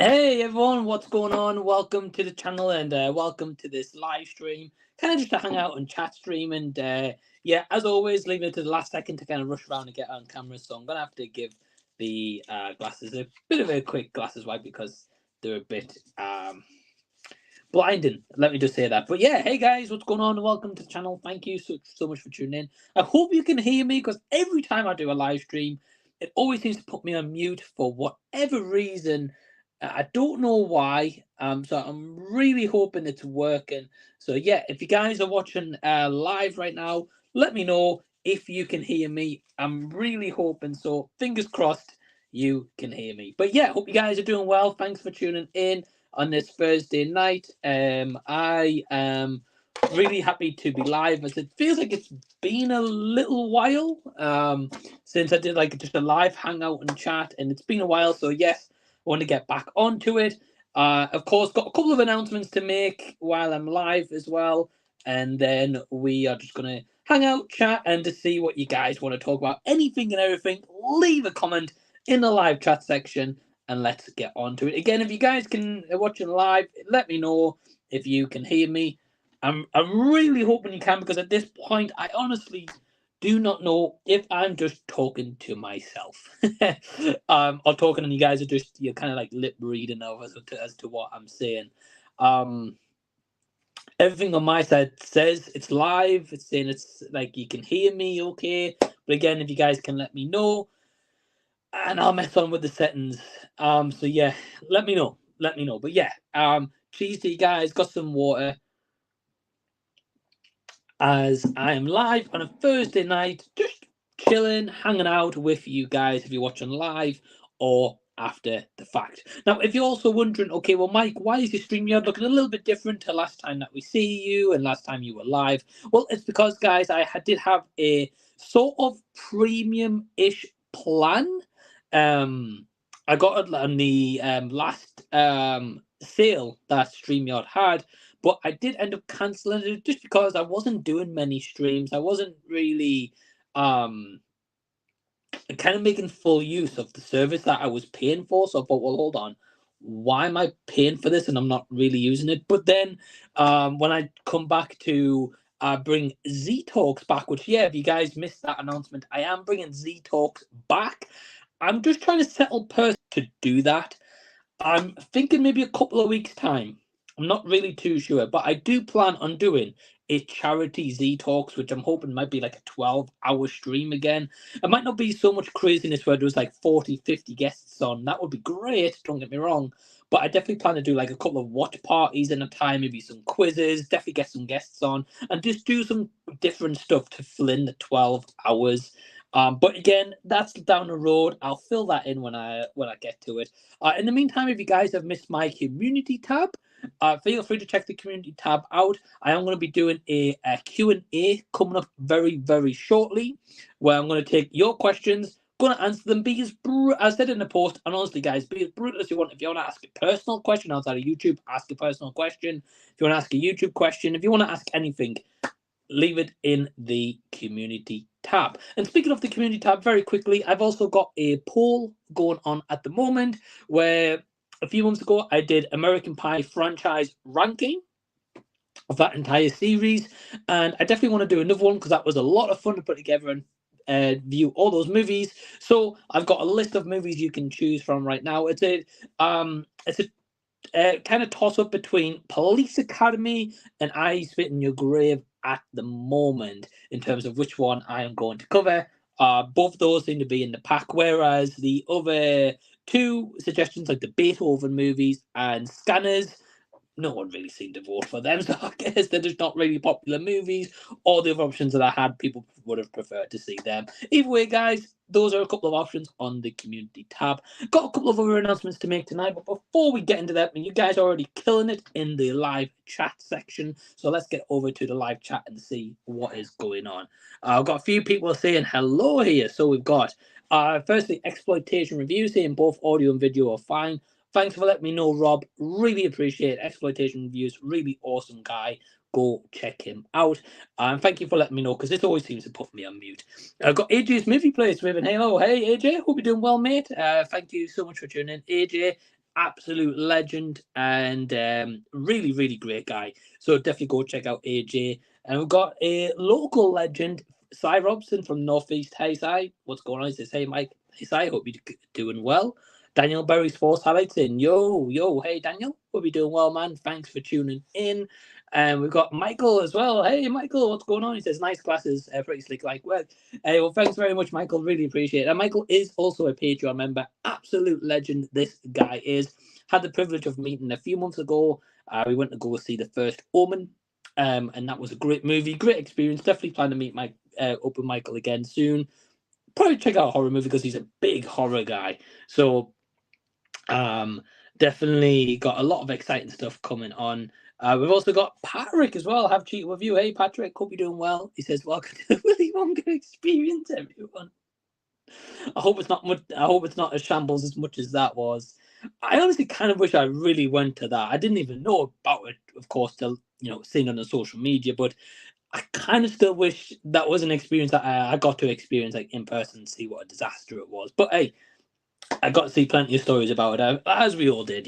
Hey everyone, what's going on? Welcome to the channel and welcome to this live stream. Kind of just to hang out and chat stream and yeah, as always, leaving it to the last second to kind of rush around and get on camera. So I'm gonna have to give the glasses a bit of a quick glasses wipe because they're a bit blinding. Let me just say that. But yeah, hey guys, what's going on? Welcome to the channel. Thank you so much for tuning in. I hope you can hear me because every time I do a live stream, it always seems to put me on mute for whatever reason. I don't know why. So I'm really hoping it's working. So yeah, if you guys are watching live right now, let me know if you can hear me. I'm really hoping so. Fingers crossed you can hear me. But yeah, hope you guys are doing well. Thanks for tuning in on this Thursday night. I am really happy to be live as it feels like it's been a little while since I did like just a live hangout and chat, and it's been a while. So yes, I want to get back onto it. Of course, got a couple of announcements to make while I'm live as well, and then we are just gonna hang out, chat, and to see what you guys want to talk about. Anything and everything, leave a comment in the live chat section and let's get on to it. Again, if you guys can watching live, let me know if you can hear me. I'm really hoping you can, because at this point I honestly do not know if I'm just talking to myself or talking and you guys are just, you're kind of like lip reading over as to what I'm saying. Everything on my side says it's live. It's saying it's like you can hear me okay, but again, if you guys can let me know, and I'll mess on with the settings. So yeah, let me know. But yeah, cheers to you guys. Got some water as I am live on a Thursday night, just chilling, hanging out with you guys if you're watching live or after the fact. Now, if you're also wondering, okay, well, Mike, why is your StreamYard looking a little bit different to last time that we see you and last time you were live? Well, it's because, guys, I did have a sort of premium-ish plan. I got it on the last sale that StreamYard had, but I did end up cancelling it just because I wasn't doing many streams. I wasn't really kind of making full use of the service that I was paying for. So I thought, well, hold on, why am I paying for this and I'm not really using it? But then when I come back to bring Z Talks back, which, yeah, if you guys missed that announcement, I am bringing Z Talks back. I'm just trying to settle person to do that. I'm thinking maybe a couple of weeks' time. I'm not really too sure, but I do plan on doing a charity Z Talks, which I'm hoping might be like a 12-hour stream again. It might not be so much craziness where there's like 40, 50 guests on. That would be great, don't get me wrong. But I definitely plan to do like a couple of watch parties in a time, maybe some quizzes, definitely get some guests on, and just do some different stuff to fill in the 12 hours. But again, that's down the road. I'll fill that in when I get to it. In the meantime, if you guys have missed my community tab, feel free to check the community tab out. I am going to be doing a Q&A coming up very, very shortly, where I'm going to take your questions, going to answer them, be as I said in the post, and honestly, guys, be as brutal as you want. If you want to ask a personal question outside of YouTube, ask a personal question. If you want to ask a YouTube question, if you want to ask anything, leave it in the community tab. And speaking of the community tab, very quickly, I've also got a poll going on at the moment where a few months ago I did American Pie franchise ranking of that entire series, and I definitely want to do another one because that was a lot of fun to put together and view all those movies. So I've got a list of movies you can choose from right now. It's a kind of toss up between Police Academy and I Spit in Your Grave at the moment in terms of which one I am going to cover. Both those seem to be in the pack, whereas the other two suggestions, like the Beethoven movies and Scanners, no one really seemed to vote for them, so I guess they're just not really popular movies. All the other options that I had, people would have preferred to see them. Either way, guys, those are a couple of options on the community tab. Got a couple of other announcements to make tonight, but before we get into that, you guys are already killing it in the live chat section, so let's get over to the live chat and see what is going on. I've got a few people saying hello here, so we've got, firstly, Exploitation Reviews saying both audio and video are fine. Thanks for letting me know, Rob. Really appreciate it. Exploitation Reviews, really awesome guy. Go check him out. And thank you for letting me know, because this always seems to put me on mute. I've got AJ's Movie Place with an hello. Hey, AJ. Hope you're doing well, mate. Thank you so much for tuning in, AJ. absolute legend and really, really great guy. So definitely go check out AJ. And we've got a local legend, Cy Robson from Northeast. Hey, Cy, what's going on? He says, hey, Mike. Hey, Cy, hope you're doing well. Daniel Berry's Force highlights in. Yo, hey, Daniel. Hope you're doing well, man. Thanks for tuning in. And we've got Michael as well. Hey, Michael, what's going on? He says, nice glasses, pretty slick like work. Hey, well, thanks very much, Michael. Really appreciate it. And Michael is also a Patreon member. Absolute legend, this guy is. Had the privilege of meeting a few months ago. We went to go see the first Omen, and that was a great movie, great experience. Definitely plan to meet up with Michael again soon. Probably check out a horror movie because he's a big horror guy. So, definitely got a lot of exciting stuff coming on. We've also got Patrick as well. Have cheated with you. Hey, Patrick, hope you're doing well. He says, welcome to the Willy Wonka experience, everyone. I hope it's not much. I hope it's not a shambles as much as that was. I honestly kind of wish I really went to that. I didn't even know about it, of course, till seeing on the social media. But I kind of still wish that was an experience that I got to experience like in person, and see what a disaster it was. But hey, I got to see plenty of stories about it, as we all did,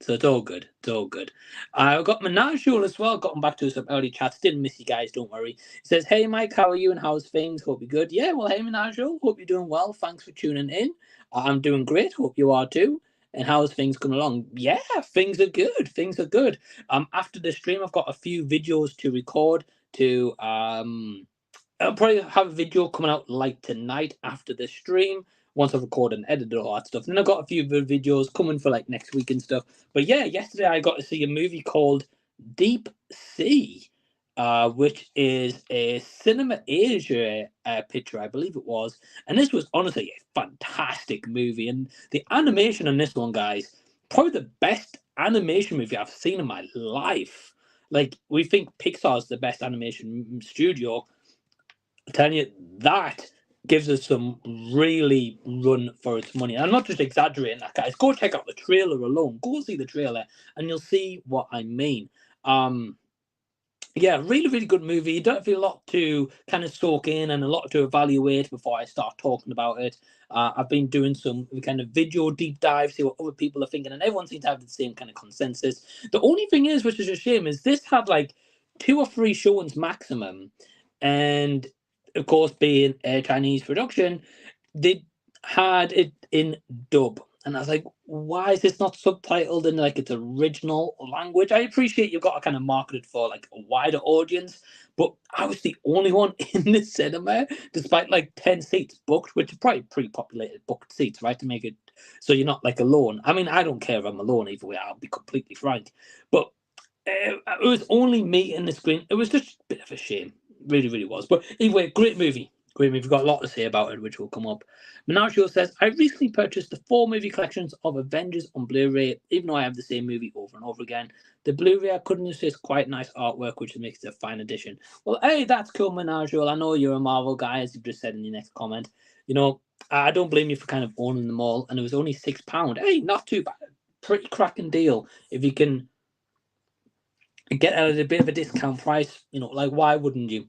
So it's all good. It's all good. I've got Micheal as well. Gotten back to some early chats. Didn't miss you guys. Don't worry. He says, "Hey Mike, how are you and how's things? Hope you're good. Yeah, well, hey Micheal. Hope you're doing well. Thanks for tuning in. I'm doing great. Hope you are too. And how's things coming along? Yeah, things are good. Things are good. After the stream, I've got a few videos to record. I'll probably have a video coming out like tonight after the stream, once I've recorded and edited all that stuff. And then I've got a few videos coming for like next week and stuff. But yeah, yesterday I got to see a movie called Deep Sea, which is a Cinema Asia picture, I believe it was. And this was honestly a fantastic movie. And the animation on this one, guys, probably the best animation movie I've seen in my life. Like, we think Pixar's the best animation studio. I'm telling you, that gives us some really run for its money. I'm not just exaggerating that, guys. Go check out the trailer alone. Go see the trailer, and you'll see what I mean. Yeah, really, really good movie. You don't feel a lot to kind of soak in and a lot to evaluate before I start talking about it. I've been doing some kind of video deep dive, see what other people are thinking, and everyone seems to have the same kind of consensus. The only thing is, which is a shame, is this had like 2 or 3 showings maximum, and of course, being a Chinese production, they had it in dub. And I was like, why is this not subtitled in like its original language? I appreciate you've got to kind of market it for like a wider audience, but I was the only one in the cinema, despite like 10 seats booked, which are probably pre-populated booked seats, right? To make it so you're not like alone. I mean, I don't care if I'm alone either way, I'll be completely frank. But it was only me in the screen. It was just a bit of a shame. Really, really was. But anyway, great movie. Great movie. We've got a lot to say about it, which will come up. Micheal says, I recently purchased the 4 movie collections of Avengers on Blu-ray, even though I have the same movie over and over again. The Blu-ray I couldn't resist, quite nice artwork, which makes it a fine addition. Well, hey, that's cool, Micheal. I know you're a Marvel guy, as you've just said in your next comment. I don't blame you for kind of owning them all, and it was only £6. Hey, not too bad. Pretty cracking deal. If you can get at a bit of a discount price, like why wouldn't you?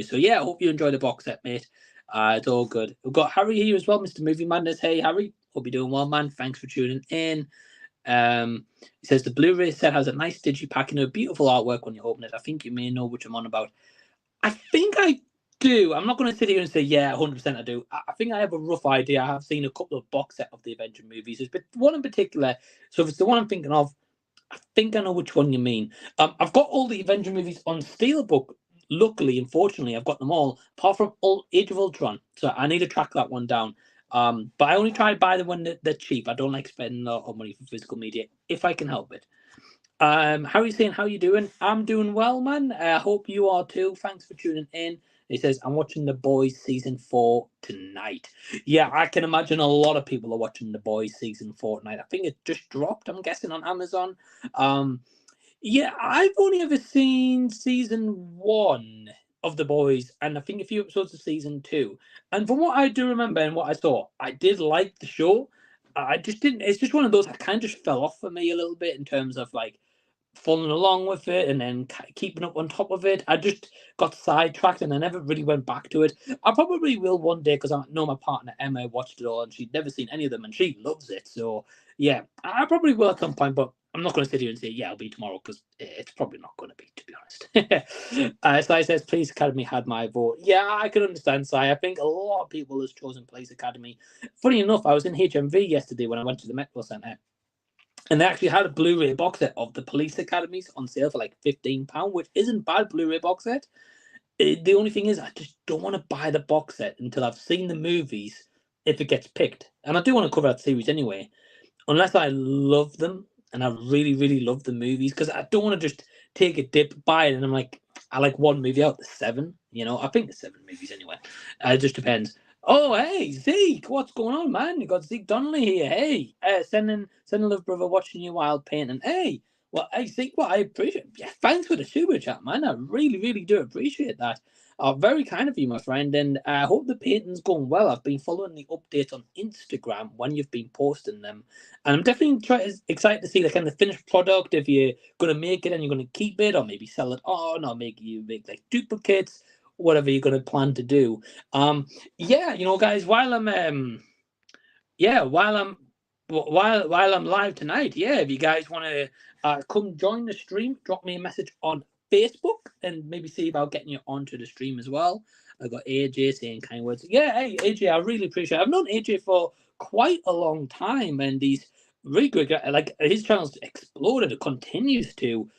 So yeah, I hope you enjoy the box set, mate. It's all good. We've got Harry here as well, Mr. Movie Madness. Hey Harry, hope you're doing well, man. Thanks for tuning in. He says the Blu-ray set has a nice digipack and a beautiful artwork when you open it. I think you may know which I'm on about. I think I do. I'm not going to sit here and say, yeah, 100% I do. I think I have a rough idea. I have seen a couple of box set of the Avenger movies. There's one in particular. So if it's the one I'm thinking of, I think I know which one you mean. I've got all the Avenger movies on Steelbook. Luckily, unfortunately, I've got them all, apart from Age of Ultron. So I need to track that one down. But I only try to buy the one that's cheap. I don't like spending a lot of money for physical media, if I can help it. How are you saying? How you doing? I'm doing well, man. I hope you are too. Thanks for tuning in. He says, I'm watching The Boys Season 4 tonight. Yeah, I can imagine a lot of people are watching The Boys Season 4 tonight. I think it just dropped, I'm guessing, on Amazon. Yeah, I've only ever seen Season 1 of The Boys, and I think a few episodes of Season 2. And from what I do remember and what I saw, I did like the show. I just didn't. It's just one of those that kind of just fell off for me a little bit in terms of like following along with it and then keeping up on top of it. I just got sidetracked and I never really went back to it. I probably will one day because I know my partner Emma watched it all and she'd never seen any of them and she loves it. So Yeah, I probably will at some point, but I'm not going to sit here and say, yeah, it'll be tomorrow, because it's probably not going to be, to be honest. Sai says, Police Academy had my vote. Yeah, I can understand, Sai. I think a lot of people has chosen Police Academy. Funny enough, I was in HMV yesterday when I went to the Metro Centre, and they actually had a Blu-ray box set of the Police Academies on sale for like £15, which isn't bad Blu-ray box set. The only thing is, I just don't want to buy the box set until I've seen the movies, if it gets picked. And I do want to cover that series anyway, unless I love them and I really, really love the movies, because I don't want to just take a dip, buy it, and I'm like, I like one movie out of the 7. I think there's 7 movies anyway. It just depends. Oh, hey, Zeke, what's going on, man? You got Zeke Donnelly here. Hey, sending love, brother, watching you while painting. Hey, well, I think what I appreciate. Yeah, thanks for the super chat, man. I really, really do appreciate that. Very kind of you, my friend, and I hope the painting's going well. I've been following the updates on Instagram when you've been posting them, and I'm definitely excited to see the kind of finished product. If you're going to make it and you're going to keep it, or maybe sell it on, or make like duplicates, whatever you're going to plan to do. Yeah, guys, while I'm live tonight, yeah, if you guys want to come join the stream, drop me a message on Facebook and maybe see about getting you onto the stream as well. I got AJ saying kind words. Yeah, hey AJ, I really appreciate it. I've known AJ for quite a long time, and he's really good. Like, his channel's exploded. It continues to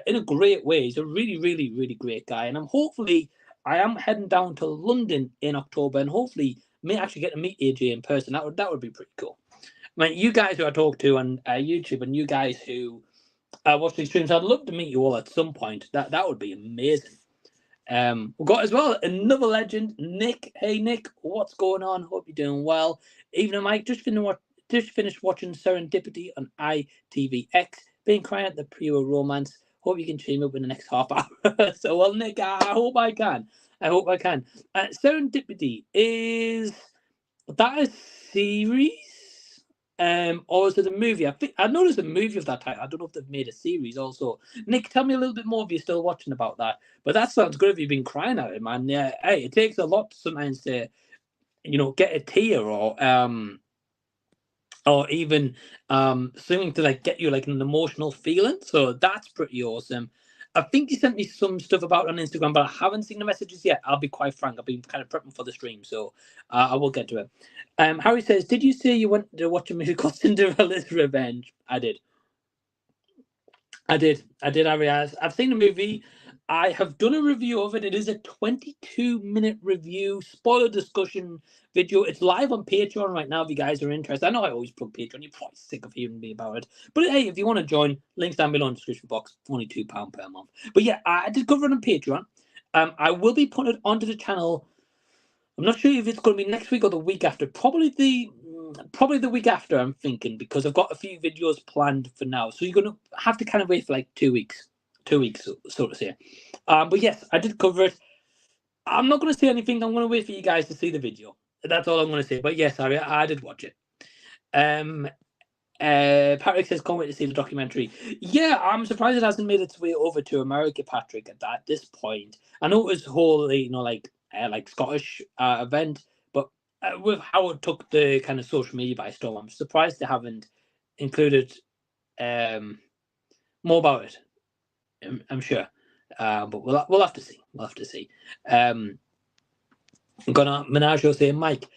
in a great way. He's a really, really, really great guy, and I am heading down to London in October, and hopefully may actually get to meet AJ in person. That would be pretty cool. I mean, you guys who I talk to on YouTube, and you guys who watch these streams, I'd love to meet you all at some point. That would be amazing. We've got as well another legend, Nick. Hey Nick, what's going on? Hope you're doing well. Even Mike, just finished watching Serendipity on ITVX. Been crying at the pure romance. Hope you can cheer me up in the next half hour. So, well, Nick, I hope I can. Serendipity is that a series? Or is it a movie? I know there's a movie of that type. I don't know if they've made a series also. Nick, tell me a little bit more if you're still watching about that. But that sounds good if you've been crying at it, man. Yeah, hey, it takes a lot sometimes to, get a tear or even something to like get you like an emotional feeling. So that's pretty awesome. I think you sent me some stuff about it on Instagram, but I haven't seen the messages yet. I'll be quite frank. I've been kind of prepping for the stream, so I will get to it. Harry says, did you say you went to watch a movie called Cinderella's Revenge? I did, Harry. I've seen the movie. I have done a review of it. It is a 22-minute review, spoiler discussion video. It's live on Patreon right now if you guys are interested. I know I always plug Patreon. You're probably sick of hearing me about it. But hey, if you want to join, links down below in the description box. Only £2 per month. But yeah, I did cover it on Patreon. I will be putting it onto the channel. I'm not sure if it's going to be next week or the week after. Probably the week after, I'm thinking, because I've got a few videos planned for now. So you're going to have to kind of wait for like 2 weeks. 2 weeks, so to say. But yes, I did cover it. I'm not going to say anything. I'm going to wait for you guys to see the video. That's all I'm going to say. But yes, Harry, I did watch it. Patrick says, can't wait to see the documentary. Yeah, I'm surprised it hasn't made its way over to America, Patrick, at this point. I know it was wholly, like Scottish event, but with how it took the kind of social media by storm, I'm surprised they haven't included more about it. I'm sure, but we'll have to see. Menage saying, Mike,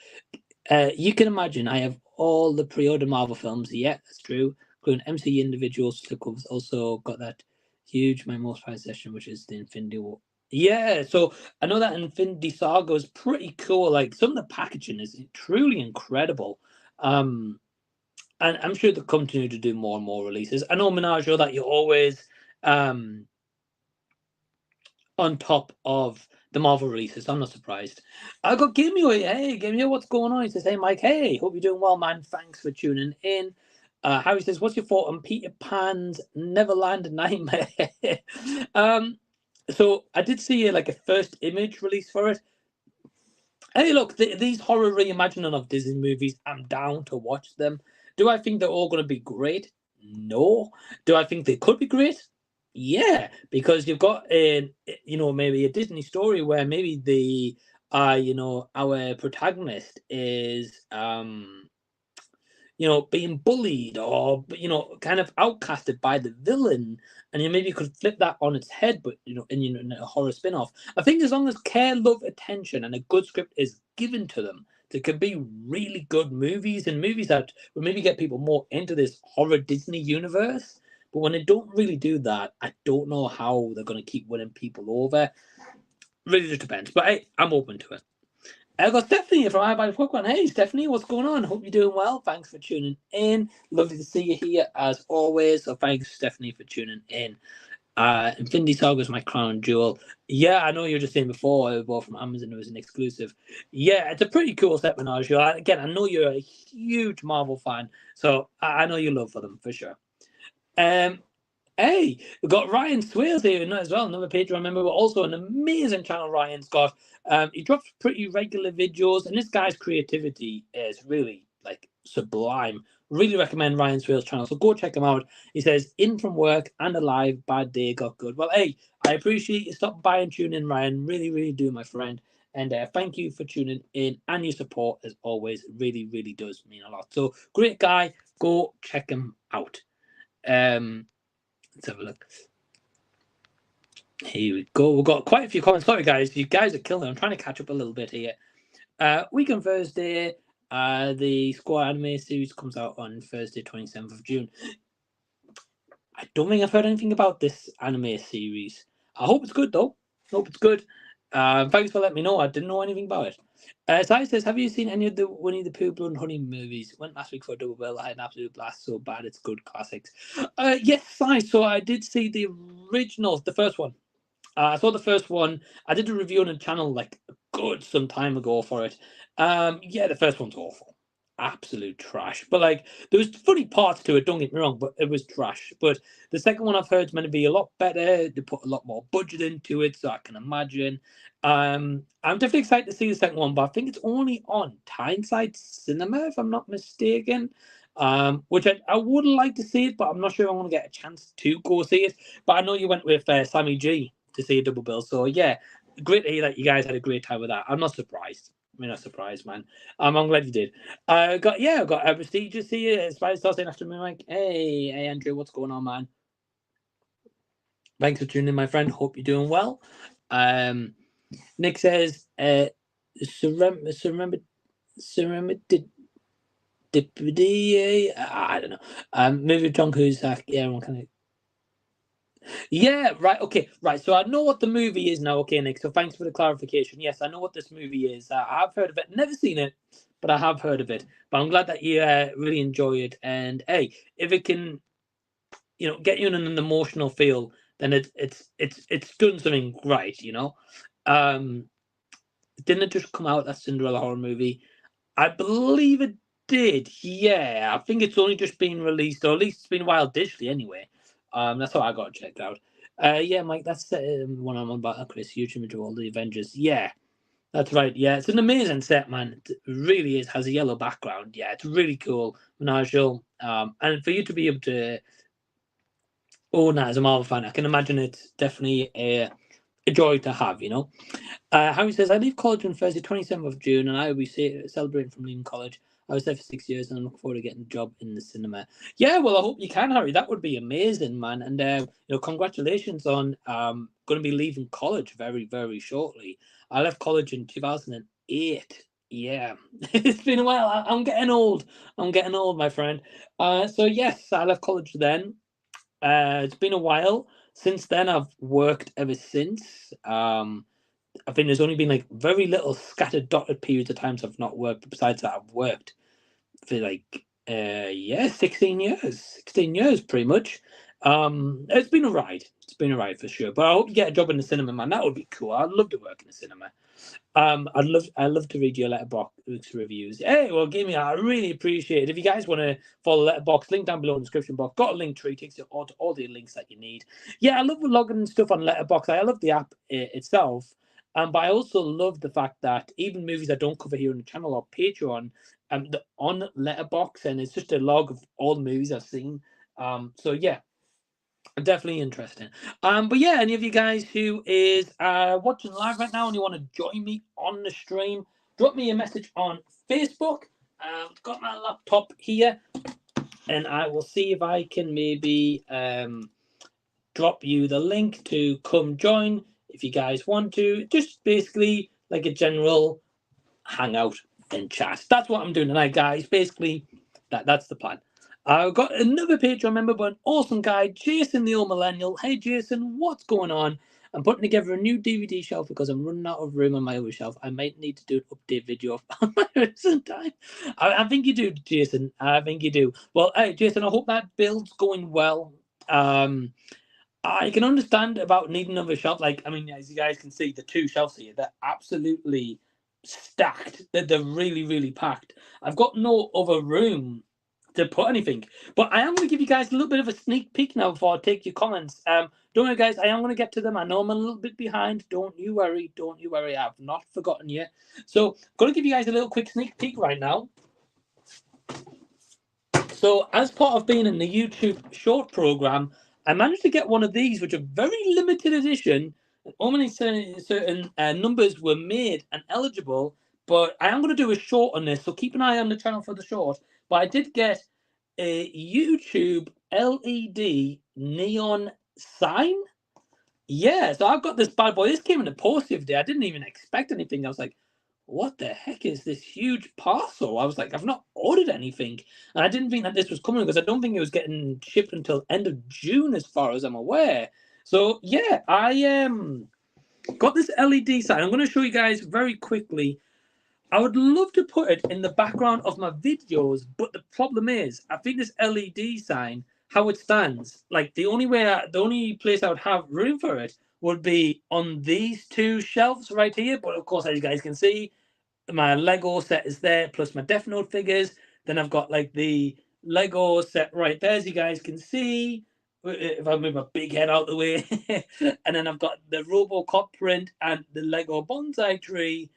you can imagine I have all the pre-order Marvel films. Yeah, that's true, including MCU individuals. Also got that huge my most prized session, which is the Infinity War. Yeah, so I know that Infinity Saga is pretty cool. Like, some of the packaging is truly incredible. And I'm sure they'll continue to do more and more releases. I know, Menage, that you're always on top of the Marvel releases. I'm not surprised. I got Gamio. Hey, Gamio, what's going on? He says, hey, Mike, hey, hope you're doing well, man. Thanks for tuning in. Harry says, what's your thought on Peter Pan's Neverland Nightmare? So I did see like a first image release for it. Hey, look, these horror reimagining of Disney movies, I'm down to watch them. Do I think they're all going to be great? No. Do I think they could be great? Yeah, because you've got maybe a Disney story where maybe our protagonist is being bullied or kind of outcasted by the villain, and you maybe could flip that on its head, but in a horror spin-off. I think as long as care, love, attention, and a good script is given to them, there could be really good movies, and movies that will maybe get people more into this horror Disney universe. But when they don't really do that, I don't know how they're going to keep winning people over. Really just depends. But hey, I'm open to it. I've got Stephanie from I Buy Popcorn. Hey, Stephanie, what's going on? Hope you're doing well. Thanks for tuning in. Lovely to see you here as always. So thanks, Stephanie, for tuning in. Infinity Saga is my crown jewel. Yeah, I know you were just saying before I bought from Amazon. It was an exclusive. Yeah, it's a pretty cool set menage. Again, I know you're a huge Marvel fan, so I know you love for them for sure. Hey, we've got Ryan Swales here as well, another Patreon member, but also an amazing channel Ryan's got. He drops pretty regular videos, and this guy's creativity is really sublime. Really recommend Ryan Swales' channel, so go check him out. He says, in from work and alive, bad day got good. Well, hey, I appreciate you stopping by and tuning in, Ryan. Really, really do, my friend. And thank you for tuning in, and your support, as always, really, really does mean a lot. So, great guy. Go check him out. Let's have a look. Here we go. We've got quite a few comments. Sorry, guys. You guys are killing it. I'm trying to catch up a little bit here. Week on Thursday, the Squad anime series comes out on Thursday, 27th of June. I don't think I've heard anything about this anime series. I hope it's good, though. Hope it's good. Thanks for letting me know. I didn't know anything about it. Sai says, have you seen any of the Winnie the Pooh Blood and Honey movies? Went last week for a double bill. I had an absolute blast. So bad it's good classics. Yes, Sai. So I did see the original, the first one. I saw the first one. I did a review on the channel some time ago for it. Yeah, the first one's awful. Absolute trash. But there was funny parts to it, don't get me wrong, but it was trash. But the second one I've heard is meant to be a lot better. They put a lot more budget into it, so I can imagine. I'm definitely excited to see the second one, but I think it's only on Tyneside Cinema, if I'm not mistaken. Which I would like to see it, but I'm not sure I'm going to get a chance to go see it. But I know you went with Sammy G to see a double bill, so yeah, great to hear that you guys had a great time with that. I'm not surprised. I'm not surprised, man. I'm glad you did. I've got prestigious here. Spider Star saying after me, Mike. Hey, Andrew, what's going on, man? Thanks for tuning in, my friend. Hope you're doing well. Nick says, Ceramic I don't know. Maybe John Cusack. Yeah, one kind of. Yeah, right. Okay, right. So I know what the movie is now. Okay, Nick. So thanks for the clarification. Yes, I know what this movie is. I've heard of it. Never seen it, but I have heard of it. But I'm glad that you really enjoy it. And hey, if it can, get you in an emotional feel, then it's done something right. Didn't it just come out, that Cinderella horror movie? I believe it did. Yeah, I think it's only just been released, or at least it's been a while digitally anyway. That's how I got it checked out. Yeah, Mike, that's one I'm on about. Chris, huge image of all the Avengers. Yeah, that's right. Yeah, it's an amazing set, man. It really is. Has a yellow background. Yeah, it's really cool. Menagel. And for you to be able to own that as a Marvel fan, I can imagine it's definitely a joy to have. Harry says, I leave college on Thursday, 27th of June, and I will be celebrating from leaving college. I was there for 6 years, and I look forward to getting a job in the cinema. Yeah, well, I hope you can, Harry. That would be amazing, man. And congratulations on going to be leaving college very, very shortly. I left college in 2008. Yeah, it's been a while. I'm getting old. My friend. So yes, I left college then. It's been a while. Since then, I've worked ever since. I think there's only been very little scattered dotted periods of times I've not worked. But besides that, I've worked for 16 years. 16 years pretty much. It's been a ride. It's been a ride for sure. But I hope you get a job in the cinema, man. That would be cool. I'd love to work in the cinema. I'd love to read your Letterboxd reviews. Hey, well, I really appreciate it. If you guys want to follow Letterboxd, link down below in the description box. Got a link tree, takes you to all the links that you need. Yeah, I love logging stuff on Letterboxd. I love the app itself. But I also love the fact that even movies I don't cover here on the channel or Patreon, on Letterboxd, and it's just a log of all the movies I've seen. So yeah, definitely interesting. But yeah, any of you guys who is watching live right now and you want to join me on the stream, drop me a message on Facebook got my laptop here, and I will see if I can maybe drop you the link to come join if you guys want to. Just basically like a general hangout and chat. That's what I'm doing tonight, guys. Basically, that's the plan. I've got another Patreon member, but an awesome guy, Jason the Old Millennial. Hey, Jason, what's going on? I'm putting together a new DVD shelf because I'm running out of room on my other shelf. I might need to do an update video on my recent time. I think you do, Jason. I think you do. Well, hey, Jason, I hope that build's going well. I can understand about needing another shelf. Like, I mean, as you guys can see, the two shelves here, they're absolutely stacked. They're really, really packed. I've got no other room to put anything. But I am going to give you guys a little bit of a sneak peek now before I take your comments. Don't worry, guys, I am going to get to them. I know I'm a little bit behind. Don't you worry. Don't you worry. I've not forgotten you. So I'm going to give you guys a little quick sneak peek right now. So as part of being in the YouTube short program, I managed to get one of these, which are very limited edition. Only certain numbers were made and eligible, but I am going to do a short on this, so keep an eye on the channel for the short. But I did get a YouTube LED neon sign. Yeah, so I've got this bad boy. This came in the post the other day. I didn't even expect anything. I was like, what the heck is this huge parcel? I was like, I've not ordered anything. And I didn't think that this was coming because I don't think it was getting shipped until end of June as far as I'm aware. So yeah, I got this LED sign. I'm going to show you guys very quickly. I would love to put it in the background of my videos, but the problem is, I think this LED sign, how it stands, like the only place I would have room for it would be on these two shelves right here. But of course, as you guys can see, my Lego set is there, plus my Death Note figures. Then I've got like the Lego set right there, as you guys can see. If I move my big head out the way, and then I've got the RoboCop print and the Lego bonsai tree,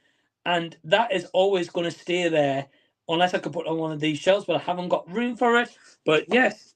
and that is always going to stay there unless I could put on one of these shelves, but I haven't got room for it. But yes,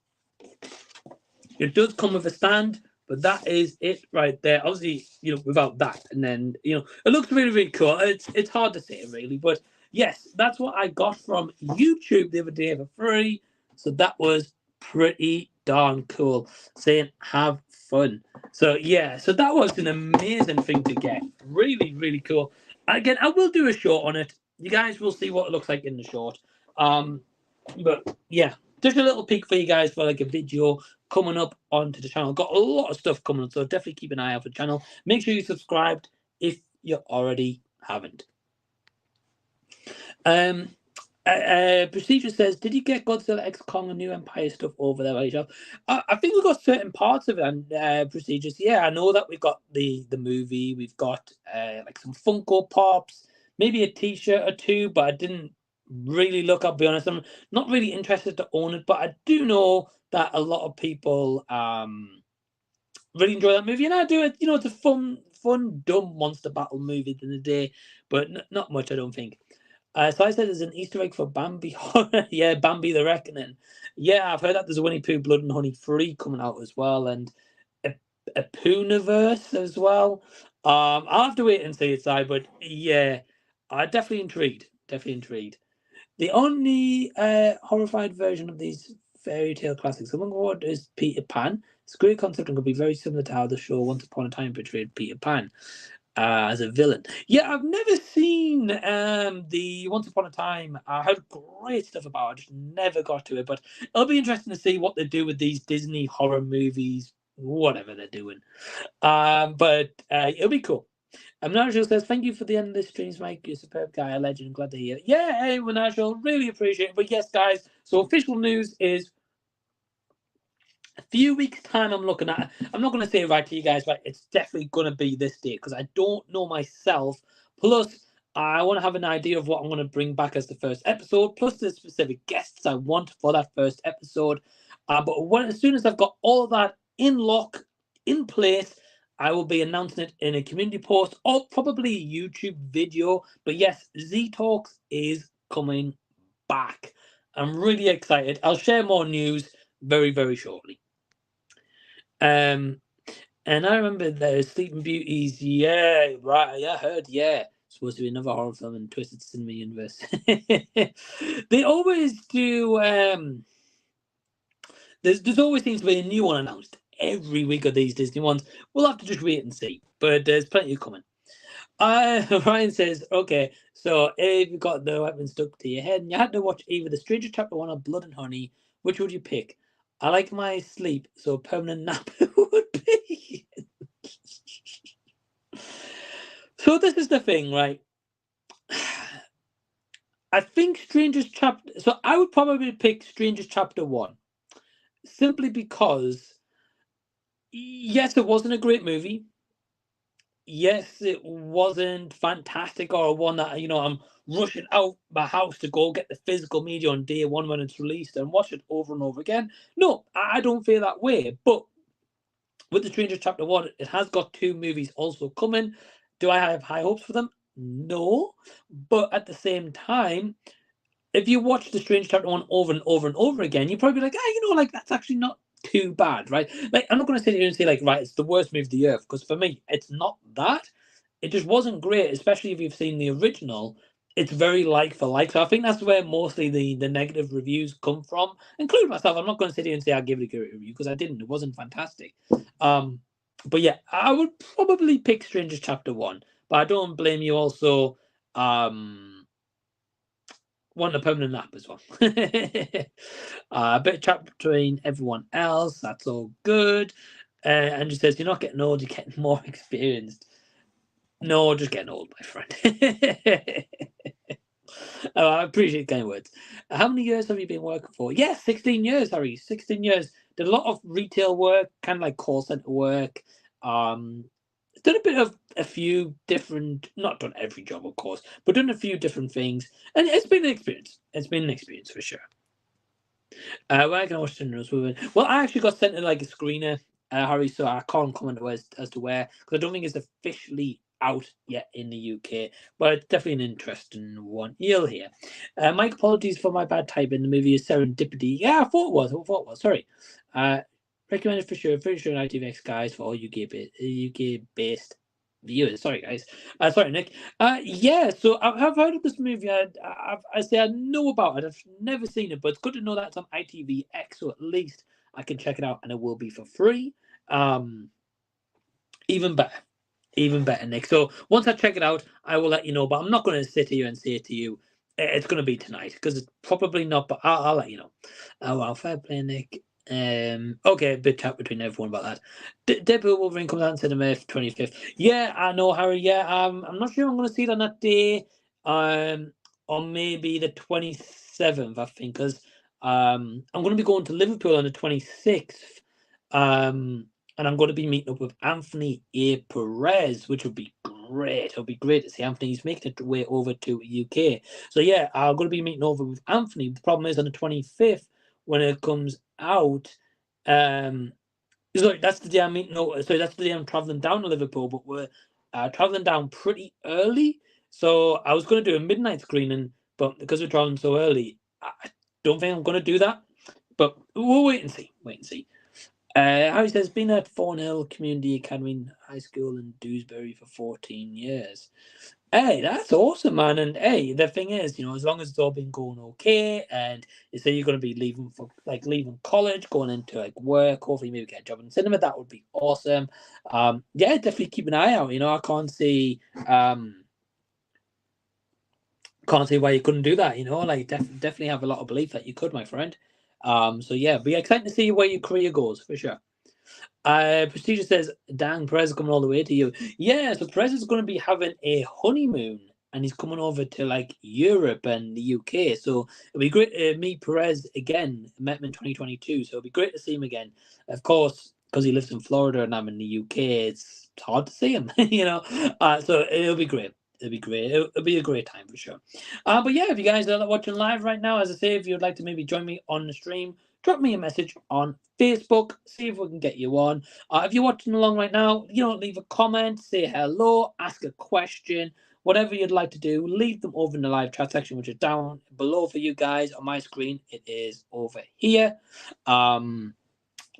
it does come with a stand. But that is it right there. Obviously, without that, and then it looks really, really cool. It's hard to say really, but yes, that's what I got from YouTube the other day for free. So that was pretty darn cool. Saying have fun. So yeah, so that was an amazing thing to get. Really, really cool. Again, I will do a short on it. You guys will see what it looks like in the short. But yeah, just a little peek for you guys for like a video coming up onto the channel. Got a lot of stuff coming up, so definitely keep an eye out for the channel. Make sure you're subscribed if you already haven't. Procedure says, did you get Godzilla X Kong and New Empire stuff over there, Rachel? I think we've got certain parts of it and procedures. Yeah, I know that we've got the movie, we've got like some Funko Pops, maybe a t-shirt or two, but I didn't really look, I'll be honest. I'm not really interested to own it, but I do know that a lot of people really enjoy that movie, and I do it. It's a fun, dumb monster battle movie in the day, but not much, I don't think. So I said there's an Easter egg for Bambi horror. Yeah, Bambi the Reckoning. Yeah, I've heard that there's a Winnie Pooh Blood and Honey 3 coming out as well, and a Poohniverse as well. I'll have to wait and see it, side, but yeah, I'm definitely intrigued. Definitely intrigued. The only horrified version of these fairy tale classics among what is Peter Pan. It's a great concept and could be very similar to how the show Once Upon a Time portrayed Peter Pan as a villain. Yeah, I've never seen the Once Upon a Time. I heard great stuff about it. I just never got to it, but it'll be interesting to see what they do with these Disney horror movies, whatever they're doing. But it'll be cool. Nigel says, thank you for the end of this streams, Mike. You're a superb guy, a legend. Glad to hear it. Yeah, hey, well, Nigel, really appreciate it. But yes, guys, so official news is a few weeks' time I'm looking at. I'm not going to say it right to you guys, but it's definitely going to be this date because I don't know myself. Plus, I want to have an idea of what I'm going to bring back as the first episode, plus the specific guests I want for that first episode. But as soon as I've got all of that in lock, in place, I will be announcing it in a community post or probably a YouTube video. But yes, Z Talks is coming back. I'm really excited. I'll share more news very, very shortly. And I remember the Sleeping Beauties. Yeah, right. I heard. Yeah, supposed to be another horror film in Twisted Cinema Universe. They always do. There's always seems to be a new one announced every week of these Disney ones. We'll have to just wait and see, but there's plenty coming. Ryan says, okay, so if you got the weapon stuck to your head and you had to watch either The Stranger Chapter 1 or Blood and Honey, which would you pick? I like my sleep, so a permanent nap would be. So this is the thing, right? I think Stranger's Chapter... So I would probably pick Stranger's Chapter 1. Simply because, yes, it wasn't a great movie. Yes, it wasn't fantastic or one that, I'm rushing out my house to go get the physical media on day one when it's released and watch it over and over again. No, I don't feel that way. But with The Stranger Chapter 1, it has got 2 movies also coming. Do I have high hopes for them? No. But at the same time, if you watch The Stranger Chapter 1 over and over and over again, you're probably like, that's actually not too bad, right? Like, I'm not going to sit here and say, like, right, it's the worst movie of the year, because for me, it's not that. It just wasn't great, especially if you've seen the original. It's very like for like. So I think that's where mostly the negative reviews come from, including myself. I'm not going to sit here and say I give it a great review, because I didn't. It wasn't fantastic. But yeah, I would probably pick Strangers Chapter 1, but I don't blame you also want a permanent nap as well. A bit of chat between everyone else. That's all good. Andrew says, you're not getting old, you're getting more experienced. No, just getting old, my friend. I appreciate kind words. How many years have you been working for? Yeah, 16 years, Harry. 16 years. Did a lot of retail work, kind of like call center work. Done a bit of a few different, not done every job, of course, but done a few different things. And it's been an experience. It's been an experience for sure. Where can I watch Movieman? Well, I actually got sent like a screener, Harry, so I can't comment as to where, because I don't think it's officially out yet in the UK, but it's definitely an interesting one. You'll hear. Mike, apologies for my bad typing. The movie is Serendipity. Yeah, I thought it was. Sorry. Recommended for sure. Pretty sure ITVX guys for all UK based viewers. Sorry, guys. Sorry, Nick. Yeah. So I've heard of this movie. I say I know about it. I've never seen it, but it's good to know that it's on ITVX. So at least I can check it out, and it will be for free. Even better, Nick. So once I check it out, I will let you know. But I'm not going to sit here and say to you, it's going to be tonight, because it's probably not. But I'll let you know. Oh, well, fair play, Nick. Okay, big chat between everyone about that. Deadpool Wolverine comes out in cinema 25th. Yeah, I know, Harry. Yeah, I'm not sure I'm going to see it on that day. Or maybe the 27th, I think, because I'm going to be going to Liverpool on the 26th. And I'm going to be meeting up with Anthony A. Perez, which would be great. It'll be great to see Anthony. He's making it way over to UK. So yeah, I'm going to be meeting over with Anthony. The problem is on the 25th, when it comes out, sorry, that's the day I'm meeting. No, sorry, that's the day I'm traveling down to Liverpool. But we're traveling down pretty early, so I was going to do a midnight screening, but because we're traveling so early, I don't think I'm going to do that. But we'll wait and see. Harry says, been at Thornhill Community Academy High School in Dewsbury for 14 years. Hey, that's awesome, man. And hey, the thing is, as long as it's all been going okay, and you say you're going to be leaving college, going into like work, hopefully maybe get a job in cinema, that would be awesome. Yeah, definitely keep an eye out. I can't see why you couldn't do that. Like definitely have a lot of belief that you could, my friend. So yeah, be excited to see where your career goes for sure. Prestige says, dang, Perez is coming all the way to you. Yeah, so Perez is going to be having a honeymoon, and he's coming over to like Europe and the UK. So it'll be great to meet Perez again. Met him in 2022, so it'll be great to see him again. Of course, because he lives in Florida and I'm in the UK, it's hard to see him. So it'll be great. It'll be great. It'll be a great time for sure. But yeah, if you guys are watching live right now, as I say, if you'd like to maybe join me on the stream, drop me a message on Facebook, see if we can get you on. If you're watching along right now, leave a comment, say hello, ask a question, whatever you'd like to do, leave them over in the live chat section, which is down below for you guys on my screen. It is over here. Thank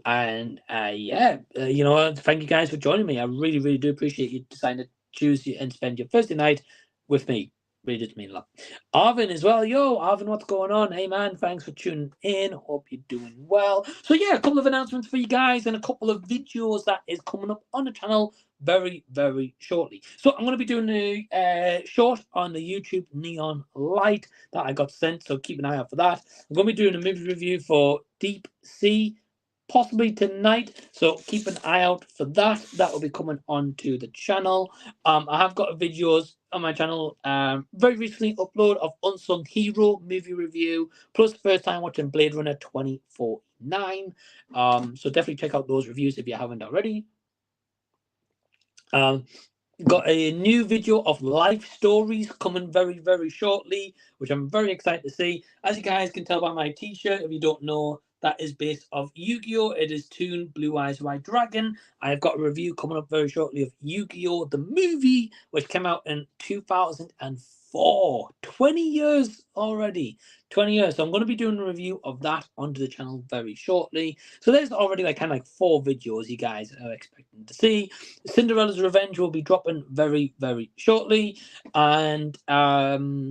you guys for joining me. I really, really do appreciate you deciding to choose and spend your Thursday night with me. Really does mean a lot. Arvin as well. Yo, Arvin, what's going on? Hey, man, thanks for tuning in. Hope you're doing well. So, yeah, a couple of announcements for you guys and a couple of videos that is coming up on the channel very, very shortly. So, I'm going to be doing a short on the YouTube Neon Light that I got sent, so keep an eye out for that. I'm going to be doing a movie review for Deep Sea, possibly tonight, so keep an eye out for that. That will be coming onto the channel. I have got videos on my channel very recently upload of Unsung Hero movie review, plus first time watching Blade Runner 2049. So definitely check out those reviews if you haven't already. Got a new video of life stories coming very, very shortly, which I'm very excited to see. As you guys can tell by my t-shirt, if you don't know, that is based off Yu-Gi-Oh! It is Toon Blue Eyes White Dragon. I've got a review coming up very shortly of Yu-Gi-Oh! The movie, which came out in 2004. 20 years already. 20 years. So I'm going to be doing a review of that onto the channel very shortly. So there's already like kind of like 4 videos you guys are expecting to see. Cinderella's Revenge will be dropping very, very shortly. And yeah,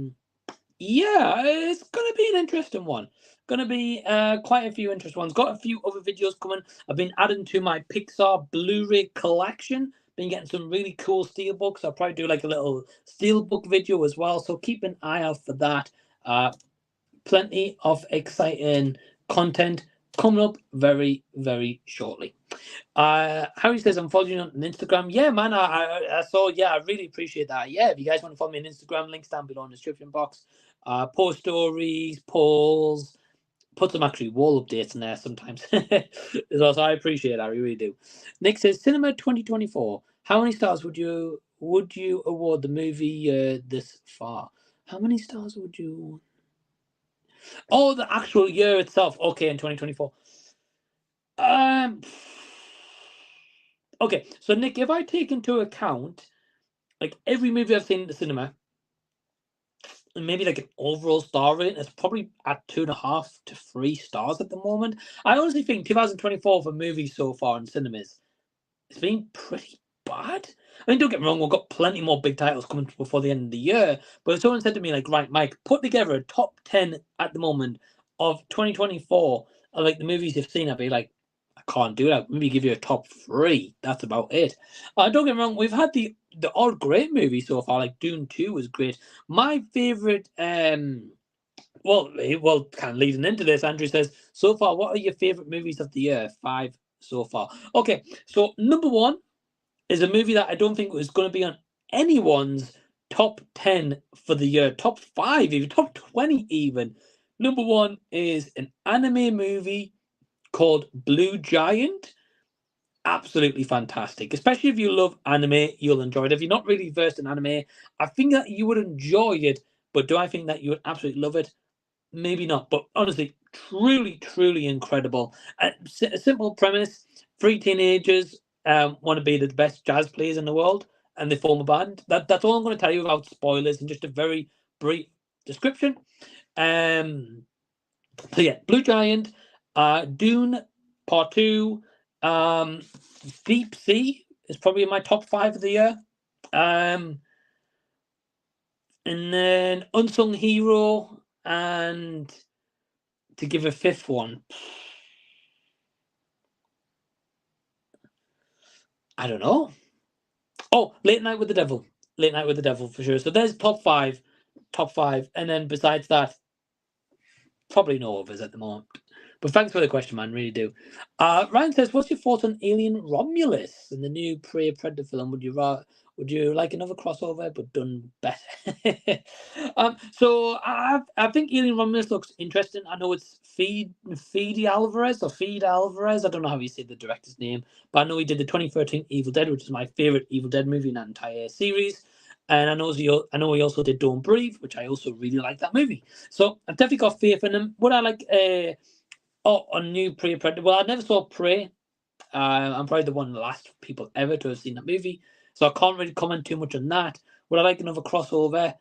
it's going to be an interesting one. Going to be quite a few interesting ones. Got a few other videos coming. I've been adding to my Pixar Blu-ray collection. Been getting some really cool steelbooks. I'll probably do like a little steelbook video as well. So keep an eye out for that. Plenty of exciting content coming up very, very shortly. Harry says I'm following you on Instagram. Yeah, man, I saw. Yeah, I really appreciate that. Yeah, if you guys want to follow me on Instagram, links down below in the description box. Post stories, polls, put some actually wall updates in there sometimes. So I appreciate it. I really do. Nick says Cinema 2024. How many stars would you award the movie this far? How many stars would you? Oh, the actual year itself. Okay, in 2024. Okay, so Nick, if I take into account like every movie I've seen in the cinema, and maybe like an overall star rating, it's probably at 2.5 to 3 stars at the moment. I honestly think 2024 for movies so far in cinemas, it's been pretty bad. I mean, don't get me wrong, we've got plenty more big titles coming before the end of the year. But if someone said to me, like, right, Mike, put together a top 10 at the moment of 2024 of like the movies you've seen, I'd be like, I can't do that. Maybe give you a top 3. That's about it. Don't get me wrong, we've had the odd great movie so far, like Dune 2 was great. My favourite, well, kind of leading into this, Andrew says, so far, what are your favourite movies of the year? 5 so far. Okay, so number 1 is a movie that I don't think was going to be on anyone's top 10 for the year, top 5, even top 20 even. Number 1 is an anime movie called Blue Giant. Absolutely fantastic. Especially if you love anime, you'll enjoy it. If you're not really versed in anime, I think that you would enjoy it. But do I think that you would absolutely love it? Maybe not. But honestly, truly, truly incredible. A simple premise: 3 teenagers want to be the best jazz players in the world, and they form a band. That's all I'm going to tell you without spoilers and just a very brief description. So yeah, Blue Giant, Dune Part 2, Deep Sea is probably in my top 5 of the year. And then Unsung Hero, and to give a 5th one, I don't know. Oh, Late Night with the Devil. Late Night with the Devil for sure. So there's top 5. And then besides that, probably no others at the moment. But thanks for the question, man. Really do. Ryan says, "What's your thoughts on Alien Romulus in the new Prey Predator film? Would you like another crossover but done better?" So I think Alien Romulus looks interesting. I know it's Feed Alvarez. I don't know how you say the director's name, but I know he did the 2013 Evil Dead, which is my favorite Evil Dead movie in that entire series. And I know he also did Don't Breathe, which I also really like that movie. So I've definitely got faith in him. Would I like a new Prey Predator? Well, I never saw Prey. I'm probably the one of the last people ever to have seen that movie, so I can't really comment too much on that. Would I like another crossover?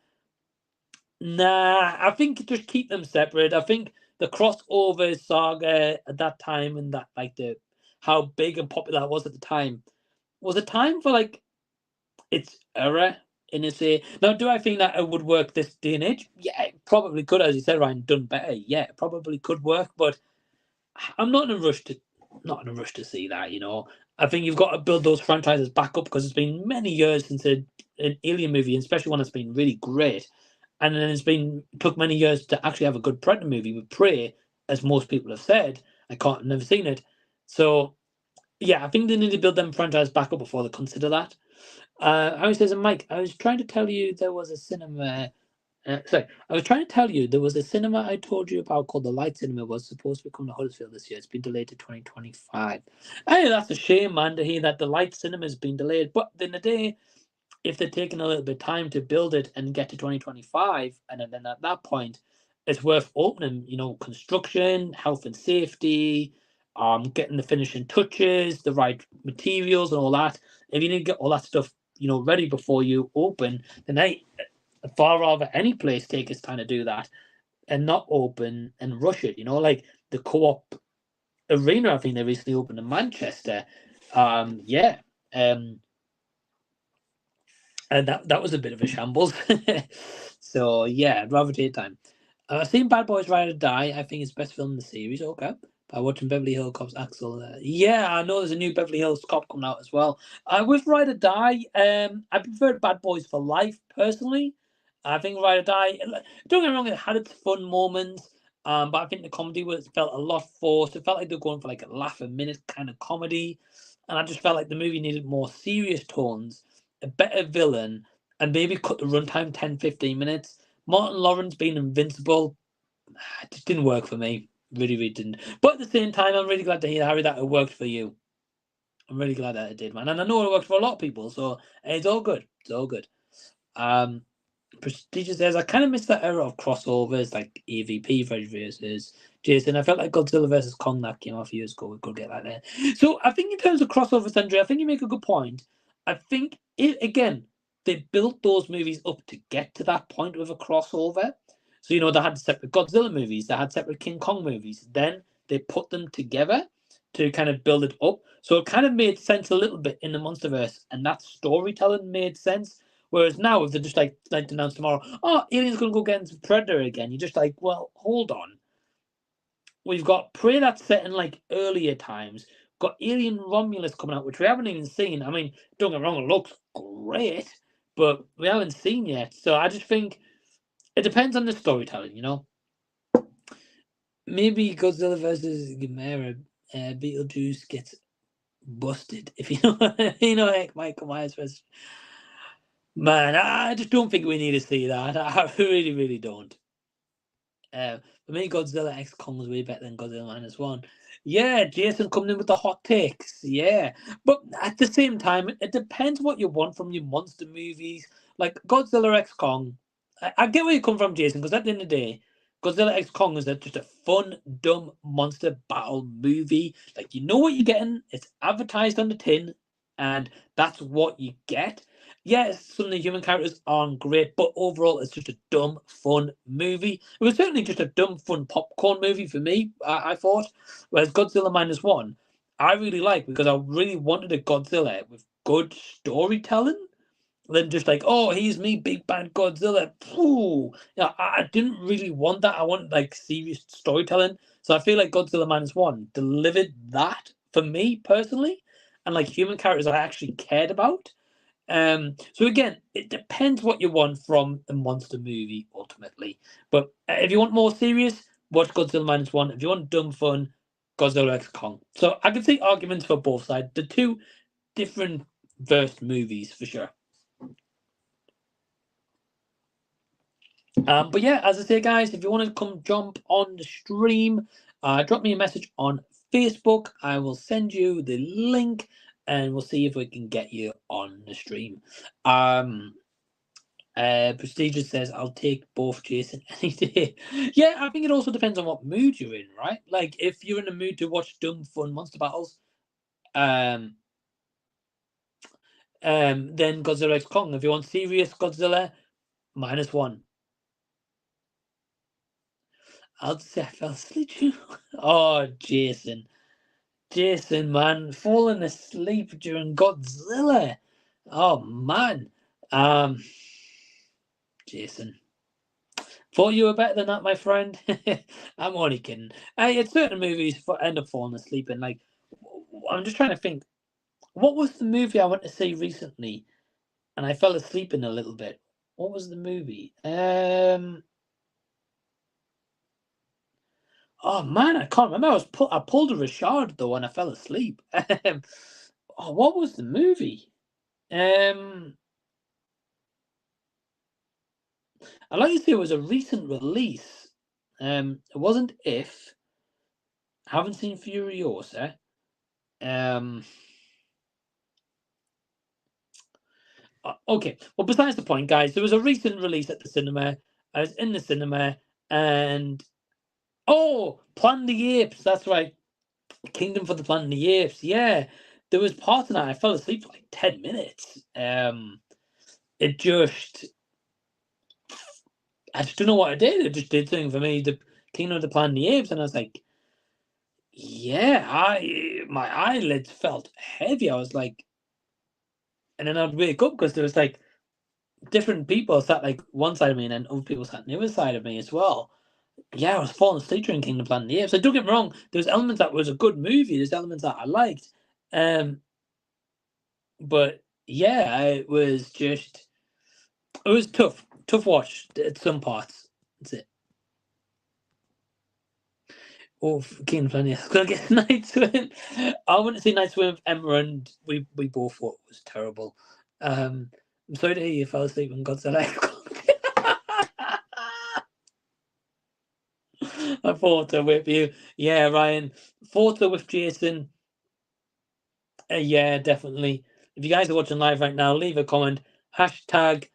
Nah, I think just keep them separate. I think the crossover saga at that time and that like how big and popular that was at the time was a time for like its era. in a say. Now, do I think that it would work this day and age? Yeah, it probably could, as you said, Ryan, done better. Yeah, it probably could work, but I'm not in a rush to see that. I think you've got to build those franchises back up because it's been many years since an Alien movie, and especially one that's been really great. And then took many years to actually have a good Predator movie with Prey, as most people have said. I've never seen it, so yeah, I think they need to build them franchise back up before they consider that. Harry says, and Mike, I was trying to tell you there was a cinema. Sorry, I was trying to tell you there was a cinema I told you about called the Light Cinema was supposed to be coming to Huddersfield this year. It's been delayed to 2025. Hey, that's a shame, man, to hear that the Light Cinema has been delayed. But then the day, if they're taking a little bit of time to build it and get to 2025, and then at that point, it's worth opening. Construction, health and safety, getting the finishing touches, the right materials, and all that. If you need to get all that stuff, ready before you open, then far rather any place take its time to do that and not open and rush it. Like the Co-op Arena, I think they recently opened in Manchester. Yeah. And that was a bit of a shambles. So yeah, I'd rather take time. I've seen Bad Boys Ride or Die. I think it's best film in the series. Okay, by watching Beverly Hills Cops. Axel. Yeah, I know there's a new Beverly Hills Cop coming out as well. With Ride or Die, I prefer Bad Boys for Life personally. I think Ride or Die. Don't get me wrong, it had its fun moments. But I think the comedy felt a lot forced. It felt like they're going for like a laugh a minute kind of comedy, and I just felt like the movie needed more serious tones, a better villain, and maybe cut the runtime 10-15 minutes. Martin Lawrence being invincible, it just didn't work for me. Really, really didn't. But at the same time, I'm really glad to hear, Harry, that it worked for you. I'm really glad that it did, man. And I know it worked for a lot of people, so it's all good. It's all good. Prestigious says, I kind of missed that era of crossovers like AVP, Freddy versus Jason. I felt like Godzilla versus Kong that came off years ago. We could get that there. So I think in terms of crossovers, Andre, I think you make a good point. I think, again, they built those movies up to get to that point with a crossover. So, they had separate Godzilla movies, they had separate King Kong movies. Then they put them together to kind of build it up. So it kind of made sense a little bit in the Monsterverse, and that storytelling made sense. Whereas now, if they're just like to announce tomorrow, Alien's going to go get into Predator again, you're just like, well, hold on. We've got Prey that's set in like earlier times. Got Alien Romulus coming out, which we haven't even seen. I mean, don't get me wrong, it looks great, but we haven't seen yet. So I just think it depends on the storytelling, Maybe Godzilla versus Gamera, Beetlejuice gets busted, if you know, like Michael Myers versus. Man, I just don't think we need to see that. I really, really don't. For me, Godzilla X Kong is way better than Godzilla -1. Yeah, Jason coming in with the hot takes. Yeah, but at the same time, it depends what you want from your monster movies. Like Godzilla X Kong, I get where you come from, Jason, because at the end of the day, Godzilla X Kong is just a fun, dumb monster battle movie. Like, you know what you're getting, it's advertised on the tin, and that's what you get. Yes, some of the human characters aren't great, but overall, it's just a dumb, fun movie. It was certainly just a dumb, fun popcorn movie for me, I thought. Whereas Godzilla -1, I really like because I really wanted a Godzilla with good storytelling than just like, oh, here's me, big bad Godzilla. Pooh. I didn't really want that. I wanted like serious storytelling. So I feel like Godzilla -1 delivered that for me personally, and like human characters I actually cared about. So again, it depends what you want from a monster movie ultimately. But if you want more serious, watch Godzilla -1. If you want dumb fun, Godzilla X Kong. So I can see arguments for both sides. The two different verse movies for sure. But yeah, as I say, guys, if you want to come jump on the stream, drop me a message on Facebook. I will send you the link, and we'll see if we can get you on the stream. Prestigious says, I'll take both, Jason, any day. Yeah, I think it also depends on what mood you're in, right? Like, if you're in the mood to watch dumb, fun monster battles, then Godzilla X Kong. If you want serious Godzilla, -1. I'll say I fell asleep. Oh, Jason, man, falling asleep during Godzilla. Oh man, Jason. Thought you were better than that, my friend. I'm only kidding. It's certain movies end up falling asleep in. Like, I'm just trying to think. What was the movie I went to see recently, and I fell asleep in a little bit? What was the movie? Oh man, I can't remember. I pulled a Richard though, and I fell asleep. Oh, what was the movie? I'd like to say it was a recent release. It wasn't If. I haven't seen Furiosa. Okay. Well, besides the point, guys, there was a recent release at the cinema. I was in the cinema, and Planet of the Apes. That's right, Kingdom for the Planet of the Apes. Yeah, there was part of that. I fell asleep for like 10 minutes. It just, I just don't know what I did. It just did something for me. The Kingdom of the Planet of the Apes, and I was like, yeah, my eyelids felt heavy. I was like, and then I'd wake up because there was like different people sat like one side of me, and then other people sat on the other side of me as well. Yeah, I was falling asleep during Kingdom of the Planet of the Apes. So don't get me wrong, there's elements that was a good movie. There's elements that I liked, but yeah, it was tough watch at some parts. That's it. Oh, Kingdom of the Planet. I'm gonna get Night Swim. I went to see Night Swim with Emma, and we both thought it was terrible. I'm sorry to hear you fell asleep on Godzilla. I fought her with you. Yeah, Ryan. Fought her with Jason. Yeah, definitely. If you guys are watching live right now, leave a comment. Hashtag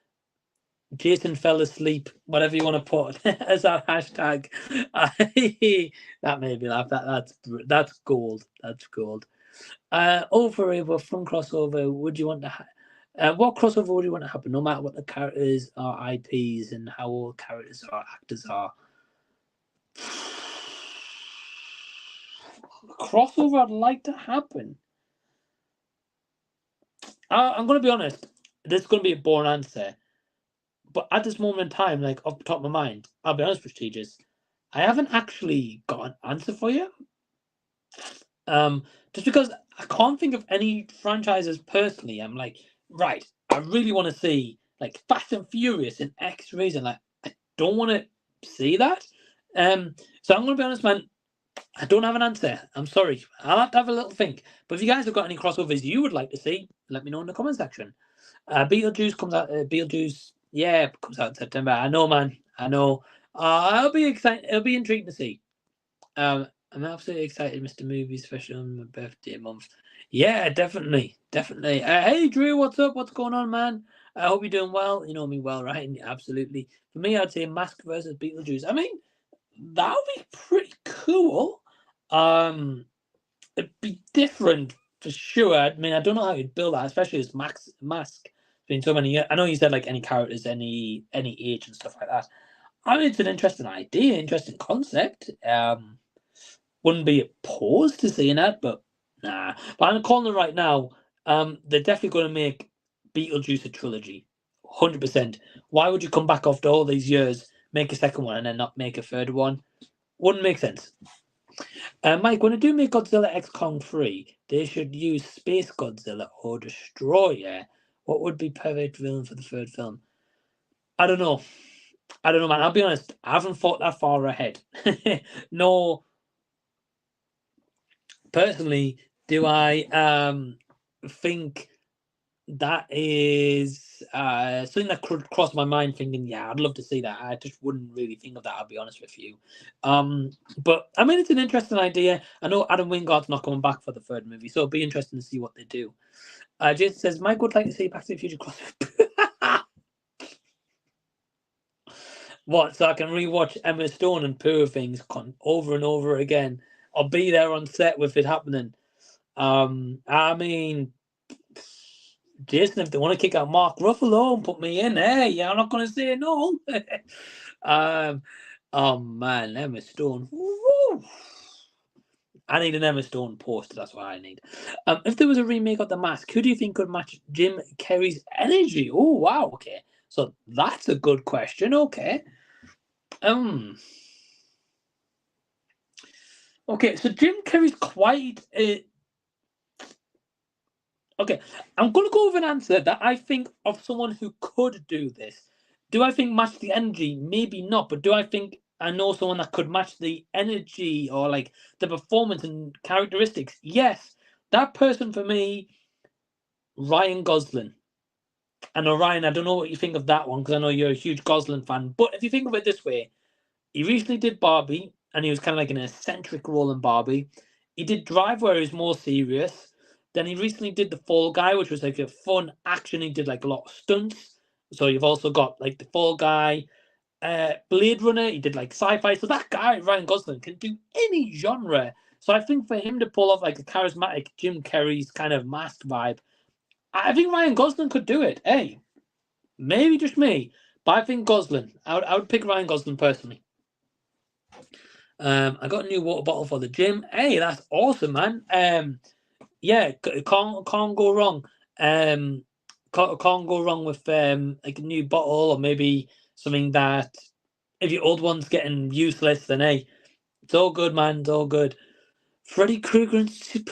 Jason fell asleep. Whatever you want to put as our hashtag. That made me laugh. That's gold. That's gold. Over front crossover. Would you want to? What crossover would you want to happen? No matter what the characters are, IPs, and how all characters or actors are. Crossover I'd like to happen. I'm going to be honest. This is going to be a boring answer. But at this moment in time, like off the top of my mind, I'll be honest, prestigious. I haven't actually got an answer for you. Just because I can't think of any franchises personally. I'm like, right, I really want to see like Fast and Furious and X Racing. Like, I don't want to see that. So I'm going to be honest, man. I don't have an answer. I'm sorry. I'll have to have a little think. But if you guys have got any crossovers you would like to see, let me know in the comment section. Beetlejuice comes out. Beetlejuice, yeah, comes out in September. I know, man. I know. It'll be exciting. It'll be intriguing to see. I'm absolutely excited, Mr. Movie, especially on my birthday month. Yeah, definitely. Hey, Drew, what's up? What's going on, man? I hope you're doing well. You know me well, right? Absolutely. For me, I'd say Mask versus Beetlejuice. I mean, that would be pretty cool. It'd be different for sure. I mean, I don't know how you'd build that, especially as Mask. It's been so many years. I know you said like any characters, any age and stuff like that. I mean, it's an interesting idea, interesting concept. Wouldn't be opposed to seeing that, but nah. But I'm calling it right now. They're definitely going to make Beetlejuice a trilogy, 100%. Why would you come back after all these years, make a second one, and then not make a third one? Wouldn't make sense. Mike, when they do make Godzilla X Kong 3, they should use Space Godzilla or Destroyer. What would be perfect villain for the third film? I don't know, man. I'll be honest. I haven't thought that far ahead. No, personally, do I think that is something that could cross my mind, thinking, yeah, I'd love to see that. I just wouldn't really think of that, I'll be honest with you. But I mean, it's an interesting idea. I know Adam Wingard's not coming back for the third movie, so it'll be interesting to see what they do. Jason says, Mike would like to see Back to the Future crossover. What, so I can rewatch Emma Stone and Poor Things over and over again? I'll be there on set with it happening. I mean, Jason, if they want to kick out Mark Ruffalo and put me in, hey, yeah, I'm not going to say no. Oh man, Emma Stone. Woo! I need an Emma Stone poster. That's what I need. If there was a remake of The Mask, who do you think could match Jim Carrey's energy? Oh, wow. Okay. So that's a good question. Okay. Okay, so Jim Carrey's quite okay, I'm going to go with an answer that I think of someone who could do this. Do I think match the energy? Maybe not, but do I think I know someone that could match the energy or like the performance and characteristics? Yes, that person for me, Ryan Gosling. I know, Ryan, I don't know what you think of that one because I know you're a huge Gosling fan, but if you think of it this way, he recently did Barbie and he was kind of like an eccentric role in Barbie. He did Drive where he was more serious. Then he recently did The Fall Guy, which was like a fun action. He did like a lot of stunts. So you've also got like The Fall Guy, Blade Runner. He did like sci-fi. So that guy, Ryan Gosling, can do any genre. So I think for him to pull off like a charismatic Jim Carrey's kind of mask vibe, I think Ryan Gosling could do it. Hey, maybe just me, but I think Gosling. I would pick Ryan Gosling personally. I got a new water bottle for the gym. Hey, that's awesome, man. Yeah, can't go wrong. Can't go wrong with like a new bottle or maybe something that if your old one's getting useless, then hey, it's all good, man. It's all good. Freddy Krueger and Super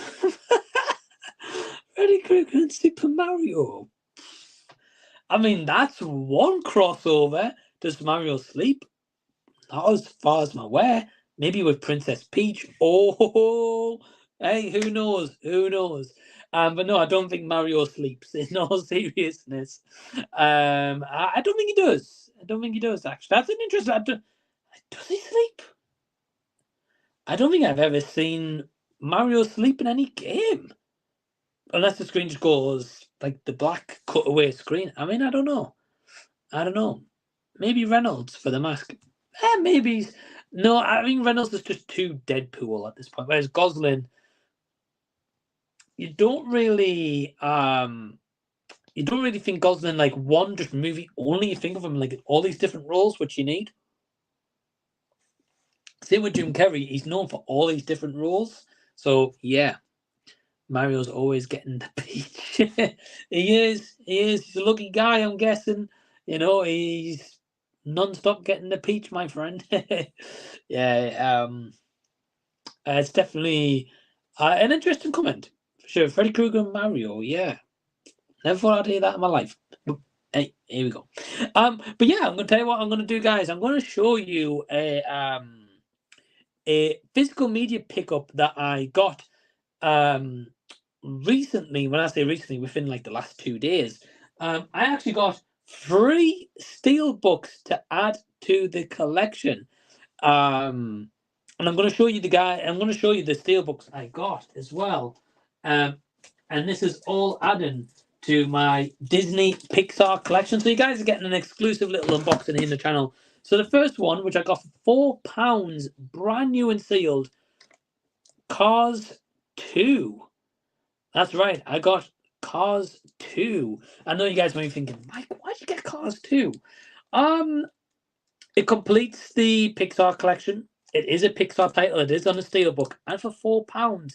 Freddy Krueger and Super Mario. I mean, that's one crossover. Does Mario sleep? Not as far as I'm aware. Maybe with Princess Peach. Oh, hey, who knows? Who knows? But no, I don't think Mario sleeps. In all seriousness, I don't think he does. I don't think he does. Actually, that's an interesting. Does he sleep? I don't think I've ever seen Mario sleep in any game, unless the screen just goes like the black cutaway screen. I mean, I don't know. I don't know. Maybe Reynolds for the mask. Maybe. No, I think Reynolds is just too Deadpool at this point. Whereas Gosling, you don't really think Gosling like one just movie only. You think of him like all these different roles which you need. Same with Jim Carrey, he's known for all these different roles. So yeah, Mario's always getting the peach. He is. He's a lucky guy, I'm guessing. You know, he's non-stop getting the peach, my friend. Yeah, it's definitely an interesting comment. For sure. Freddy Krueger and Mario, yeah. Never thought I'd hear that in my life. But, hey, here we go. But yeah, I'm gonna tell you what I'm gonna do, guys. I'm gonna show you a physical media pickup that I got recently. When I say recently, within like the last 2 days, I actually got 3 steel books to add to the collection. And I'm going to show you I'm going to show you the steel books I got as well. And this is all adding to my Disney Pixar collection. So you guys are getting an exclusive little unboxing here in the channel. So the first one, which I got for £4, brand new and sealed, Cars 2. That's right, I got Cars 2. I know you guys might be thinking, Mike, why'd you get Cars 2? It completes the Pixar collection. It is a Pixar title. It is on a steelbook, and for £4.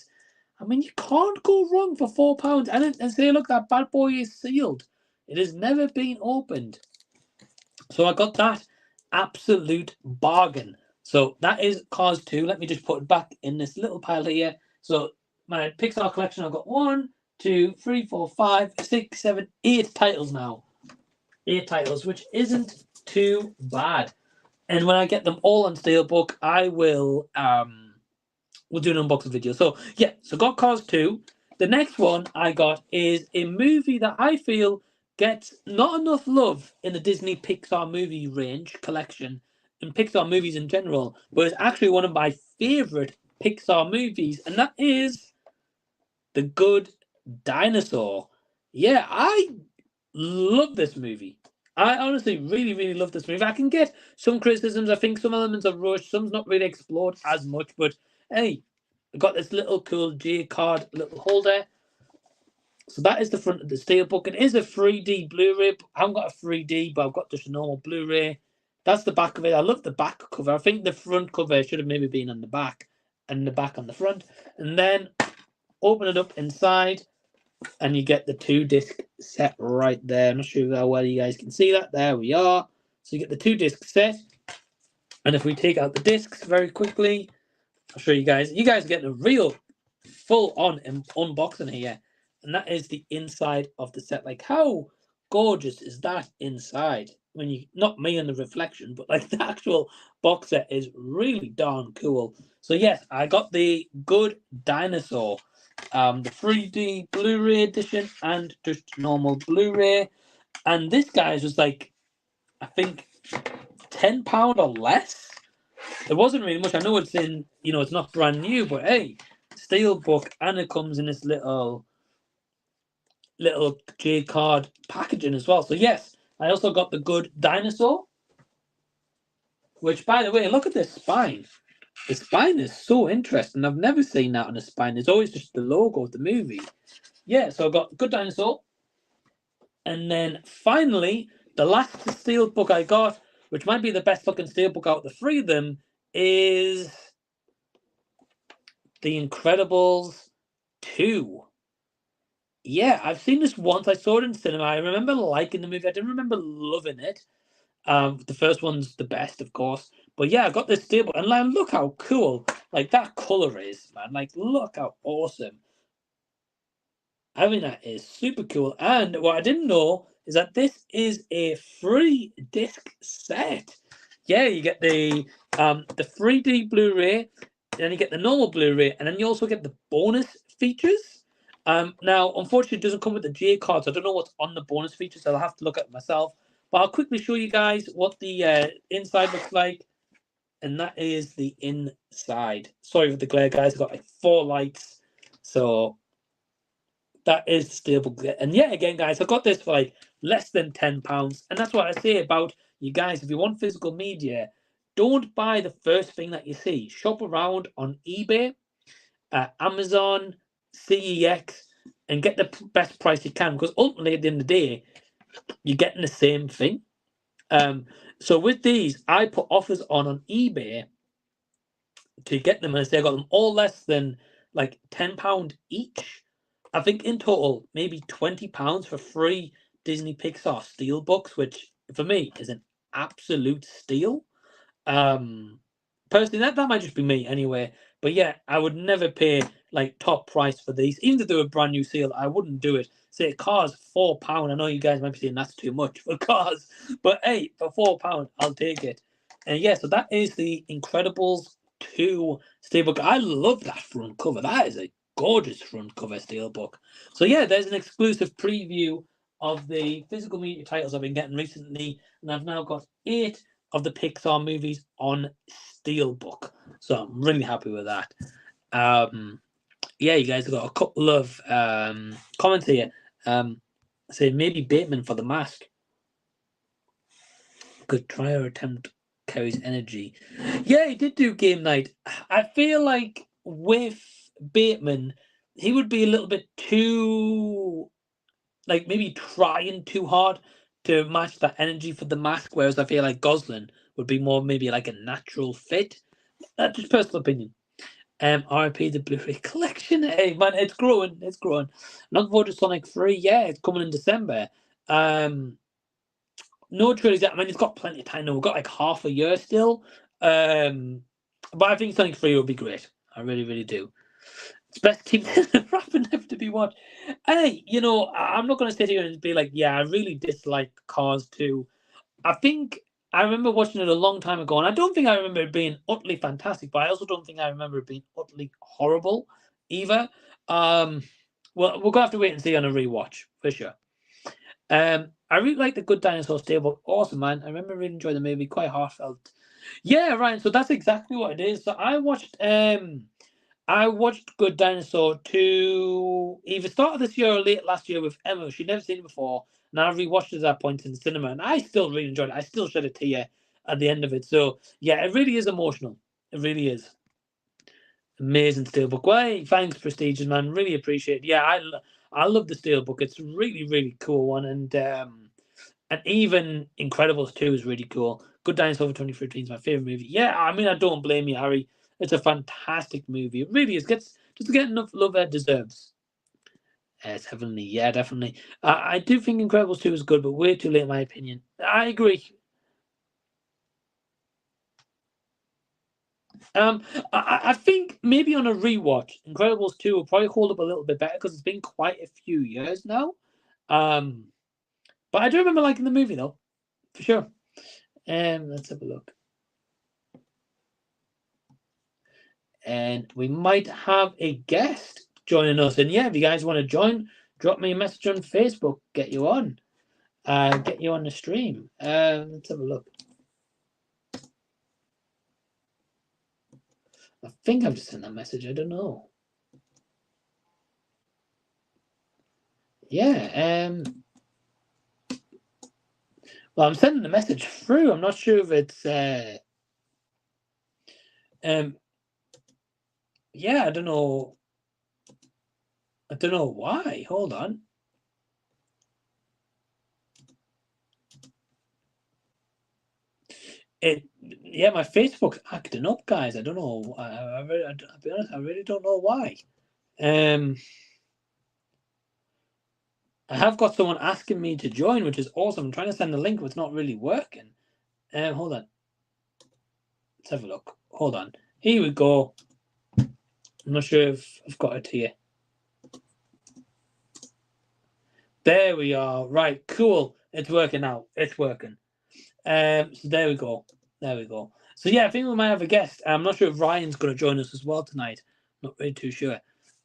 I mean, you can't go wrong for £4. And say, look, that bad boy is sealed. It has never been opened. So I got that absolute bargain. So that is Cars 2. Let me just put it back in this little pile here. So my Pixar collection, I've got 1, 2, 3, 4, 5, 6, 7, 8 titles now. 8 titles, which isn't too bad. And when I get them all on steelbook, I will we'll do an unboxing video. So yeah, so got Cars 2. The next one I got is a movie that I feel gets not enough love in the Disney Pixar movie range collection and Pixar movies in general, but it's actually one of my favorite Pixar movies, and that is The Good Dinosaur. Yeah, I love this movie. I honestly really, really love this movie. I can get some criticisms. I think some elements are rushed. Some's not really explored as much. But hey, I got this little cool J card little holder. So that is the front of the steelbook. It is a 3D Blu-ray. I haven't got a 3D, but I've got just a normal Blu-ray. That's the back of it. I love the back cover. I think the front cover should have maybe been on the back. and the back on the front. And then open it up inside, and you get the 2-disc set right there. I'm not sure how well you guys can see that. There we are. So you get the 2-disc set. And if we take out the discs very quickly, I'll show you guys. You guys are getting a real full-on unboxing here. And that is the inside of the set. Like, how gorgeous is that inside? When you, not me in the reflection, but like the actual box set is really darn cool. So yes, I got the Good Dinosaur, the 3D Blu-ray edition and just normal Blu-ray. And this guy's was like, I think £10 or less. It wasn't really much. I know it's in, it's not brand new, but hey, steelbook, and it comes in this little J card packaging as well. So yes, I also got the Good Dinosaur, which, by the way, look at this spine. The spine is so interesting. I've never seen that on a spine. It's always just the logo of the movie. Yeah, so I got Good Dinosaur. And then finally, the last steelbook I got, which might be the best looking steelbook out of the three of them, is The Incredibles 2. Yeah, I've seen this once. I saw it in cinema. I remember liking the movie. I didn't remember loving it. The first one's the best, of course. But yeah, I got this steelbook, and like, look how cool like that color is, man. Like, look how awesome. I mean, that is super cool. And what I didn't know is that this is a 3-disc set. Yeah, you get the 3D Blu-ray, then you get the normal Blu-ray, and then you also get the bonus features. Now, unfortunately, it doesn't come with the J card, so I don't know what's on the bonus features, so I'll have to look at it myself. But I'll quickly show you guys what the inside looks like, and that is the inside. Sorry for the glare, guys. I've got like 4 lights, so that is the steelbook. And yeah, again, guys, I got this for like less than £10, and that's what I say about you guys. If you want physical media, don't buy the first thing that you see. Shop around on eBay, Amazon, CEX, and get the best price you can, because ultimately at the end of the day, you're getting the same thing. So with these, I put offers on eBay to get them, and I say I got them all less than like £10 each. I think in total maybe £20 for 3 Disney Pixar steelbooks, which for me is an absolute steal. Personally, that might just be me anyway. But yeah, I would never pay like top price for these, even if they were brand new seal. I wouldn't do it. Say cars £4. I know you guys might be saying that's too much for cars, but hey, for £4, I'll take it. And yeah, so that is the Incredibles 2 steelbook. I love that front cover. That is a gorgeous front cover steelbook. So yeah, there's an exclusive preview of the physical media titles I've been getting recently, and I've now got 8 of the Pixar movies on steelbook. So I'm really happy with that. Yeah, you guys have got a couple of comments here. Say maybe Bateman for The Mask. Could try or attempt carries energy. Yeah, he did do game night. I feel like with Bateman, he would be a little bit too, like, maybe trying too hard to match that energy for The Mask, whereas I feel like Gosling would be more maybe like a natural fit. That's just personal opinion. RIP the Blu-ray collection. Hey man, it's growing. It's growing. Looking forward to Sonic 3. Yeah, it's coming in December. No trailers yet. I mean, it's got plenty of time now. We've got like half a year still. But I think Sonic 3 will be great. I really, really do. It's best to keep wrapping left to be watched. Hey, I'm not going to sit here and be like, yeah, I really dislike Cars 2. I think I remember watching it a long time ago, and I don't think I remember it being utterly fantastic, but I also don't think I remember it being utterly horrible either. Well, we're going to have to wait and see on a rewatch, for sure. I really like the Good Dinosaur steelbook. Awesome, man. I remember really enjoying the movie, quite heartfelt. Yeah, Ryan, so that's exactly what it is. So I watched Good Dinosaur 2 either start of this year or late last year with Emma. She'd never seen it before. And I rewatched it at that point in the cinema, and I still really enjoyed it. I still shed a tear at the end of it. So yeah, it really is emotional. It really is. Amazing steelbook. Well, thanks, Prestigious, man. Really appreciate it. Yeah, I love the steelbook. It's a really, really cool one. And even Incredibles 2 is really cool. Good Dinosaur for 2013 is my favorite movie. Yeah, I mean, I don't blame you, Harry. It's a fantastic movie. It really is. Doesn't get enough love it deserves. Definitely, yeah, definitely. I do think Incredibles 2 is good, but way too late in my opinion. I agree. I think maybe on a rewatch, Incredibles 2 will probably hold up a little bit better because it's been quite a few years now. But I do remember liking the movie though, for sure. Let's have a look. And we might have a guest joining us. And yeah, if you guys want to join, drop me a message on Facebook. Get you on. Get you on the stream. Let's have a look. I think I've just sent that message. I don't know. Yeah. Well, I'm sending the message through. I'm not sure if it's. Yeah, I don't know. I don't know why. Hold on. Yeah, my Facebook's acting up, guys. I don't know. I'll be honest. I really don't know why. I have got someone asking me to join, which is awesome. I'm trying to send the link, but it's not really working. Hold on. Let's have a look. Hold on. Here we go. I'm not sure if I've got it here. There we are. Right, cool. It's working now. It's working. So there we go. There we go. So yeah, I think we might have a guest. I'm not sure if Ryan's going to join us as well tonight. Not really too sure.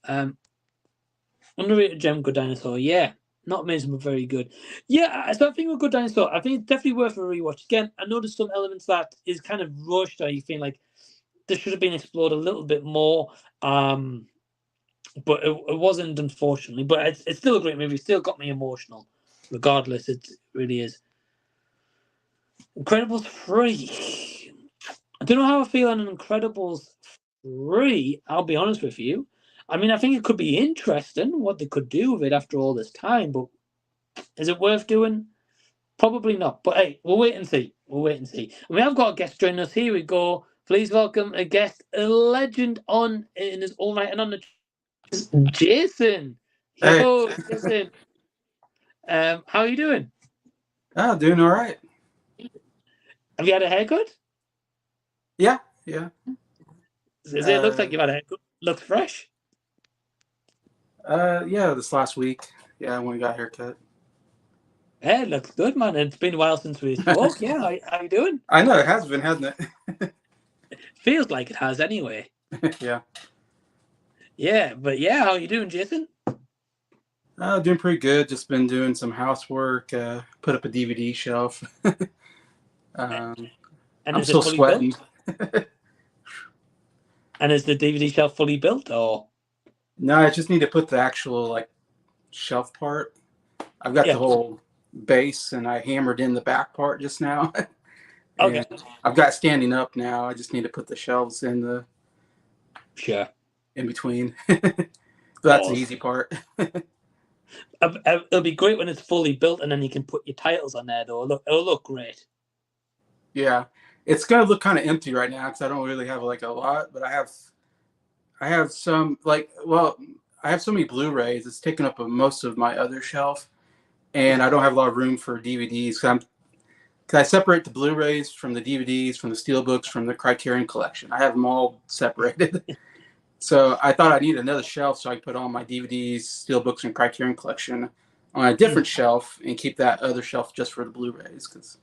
Underrated gem, Good Dinosaur. Yeah, not amazing, but very good. Yeah, so I think with Good Dinosaur, I think it's definitely worth a rewatch. Again, I know there's some elements that is kind of rushed, or you feel like this should have been explored a little bit more. But it wasn't, unfortunately. But it's still a great movie. Still got me emotional, regardless. It really is. Incredibles 3. I don't know how I feel on Incredibles 3. I'll be honest with you. I mean, I think it could be interesting what they could do with it after all this time. But is it worth doing? Probably not. But hey, we'll wait and see. We'll wait and see. And we have got a guest joining us. Here we go. Please welcome a guest, a legend on in his own right, and on the Jason. Hey. Yo, Jason. How are you doing? Oh, doing all right. Have you had a haircut? Yeah. It looks like you've had a haircut. Looks fresh. Yeah, this last week. Yeah, when we got a haircut. Yeah, it looks good, man. It's been a while since we spoke. Yeah, how you doing? I know it has been, hasn't it? Feels like it has anyway. Yeah. Yeah, but yeah, how are you doing, Jason? Doing pretty good. Just been doing some housework. Put up a DVD shelf. And I'm still sweating. And is the DVD shelf fully built, or? No, I just need to put the actual shelf part. I've got the whole base, and I hammered in the back part just now. Okay. I've got standing up now. I just need to put the shelves in the. Sure. In between. That's the easy part. It'll be great when it's fully built, and then you can put your titles on there. Though it'll look great. Yeah, it's gonna look kind of empty right now because I don't really have a lot, but I have some I have so many Blu-rays. It's taken up most of my other shelf, and I don't have a lot of room for DVDs because I separate the Blu-rays from the DVDs, from the Steelbooks, from the Criterion collection. I have them all separated. So I thought I need another shelf so I could put all my DVDs, Steelbooks, and Criterion collection on a different shelf and keep that other shelf just for the Blu-rays.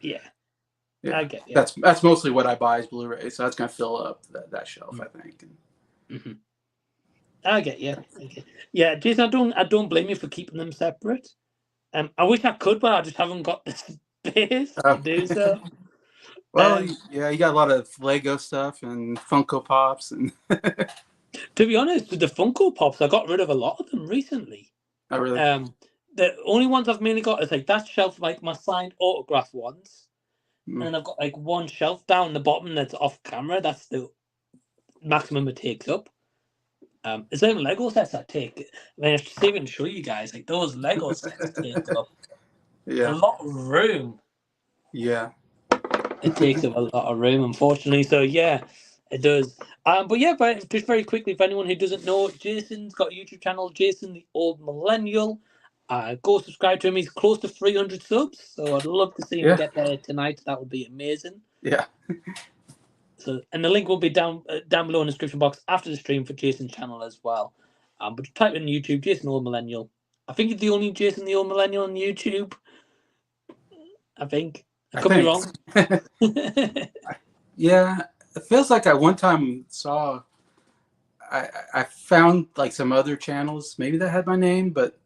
Yeah, I get you. That's mostly what I buy is Blu-rays, so that's gonna fill up that shelf, I think. Mm-hmm. I get you. Yeah, Jason, I don't blame you for keeping them separate. I wish I could, but I just haven't got the space to do so. Well, yeah, you got a lot of Lego stuff and Funko Pops, and to be honest, with the Funko Pops, I got rid of a lot of them recently. Oh, really? The only ones I've mainly got is that shelf, my signed autograph ones, and I've got one shelf down the bottom that's off camera. That's the maximum it takes up. It's even Lego sets I take. I mean, I should even show you guys those Lego sets take up a lot of room. Yeah. It takes up a lot of room, unfortunately. So yeah, it does. But yeah, but just very quickly, for anyone who doesn't know, Jason's got a YouTube channel, Jason the Old Millennial. Go subscribe to him. He's close to 300 subs, so I'd love to see him Yeah. get there tonight. That would be amazing. Yeah. So, and the link will be down below in the description box after the stream for Jason's channel as well. But just type in YouTube, Jason Old Millennial. I think it's the only Jason the Old Millennial on YouTube. I think. I could be wrong. Yeah, it feels like I one time saw. I found like some other channels maybe that had my name, but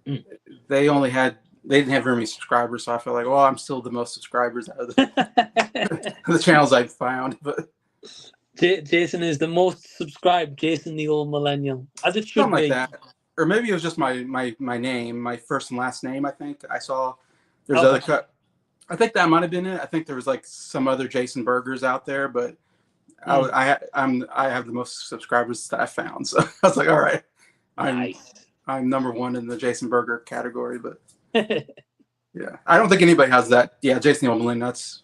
they didn't have very many subscribers, so I felt like, well, I'm still the most subscribers out of the channels I've found. But Jason is the most subscribed Jason the Old Millennial, as it should something be. like that. Or maybe it was just my name, my first and last name. I think I saw there's other cut. I think that might have been it. I think there was like some other Jason Burgers out there, but I have the most subscribers that I found. So I was like, all right, I'm number one in the Jason Burger category. But yeah, I don't think anybody has that. Yeah, Jason the Old Millennial, that's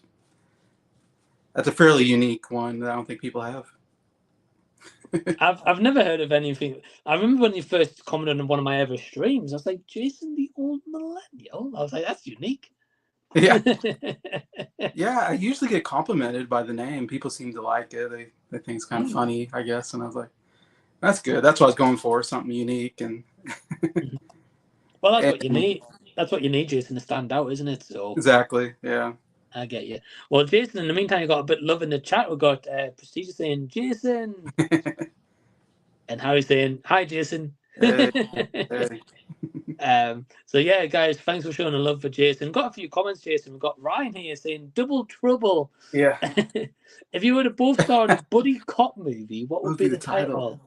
a fairly unique one that I don't think people have. I've never heard of anything. I remember when you first commented on one of my ever streams, I was like, Jason the Old Millennial. I was like, that's unique. Yeah. Yeah, I usually get complimented by the name. People seem to like it. They think it's kind of funny, I guess. And I was like, that's good. That's what I was going for, something unique. And well, that's what you need. That's what you need, Jason, to stand out, isn't it? So exactly. Yeah. I get you. Well, Jason, in the meantime, you got a bit of love in the chat. We got Prestige saying Jason, and Harry saying hi, Jason. Hey. So yeah, guys, thanks for showing the love for Jason. Got a few comments, Jason. We've got Ryan here saying double trouble. Yeah. If you were to both star in a buddy cop movie, what would be the title?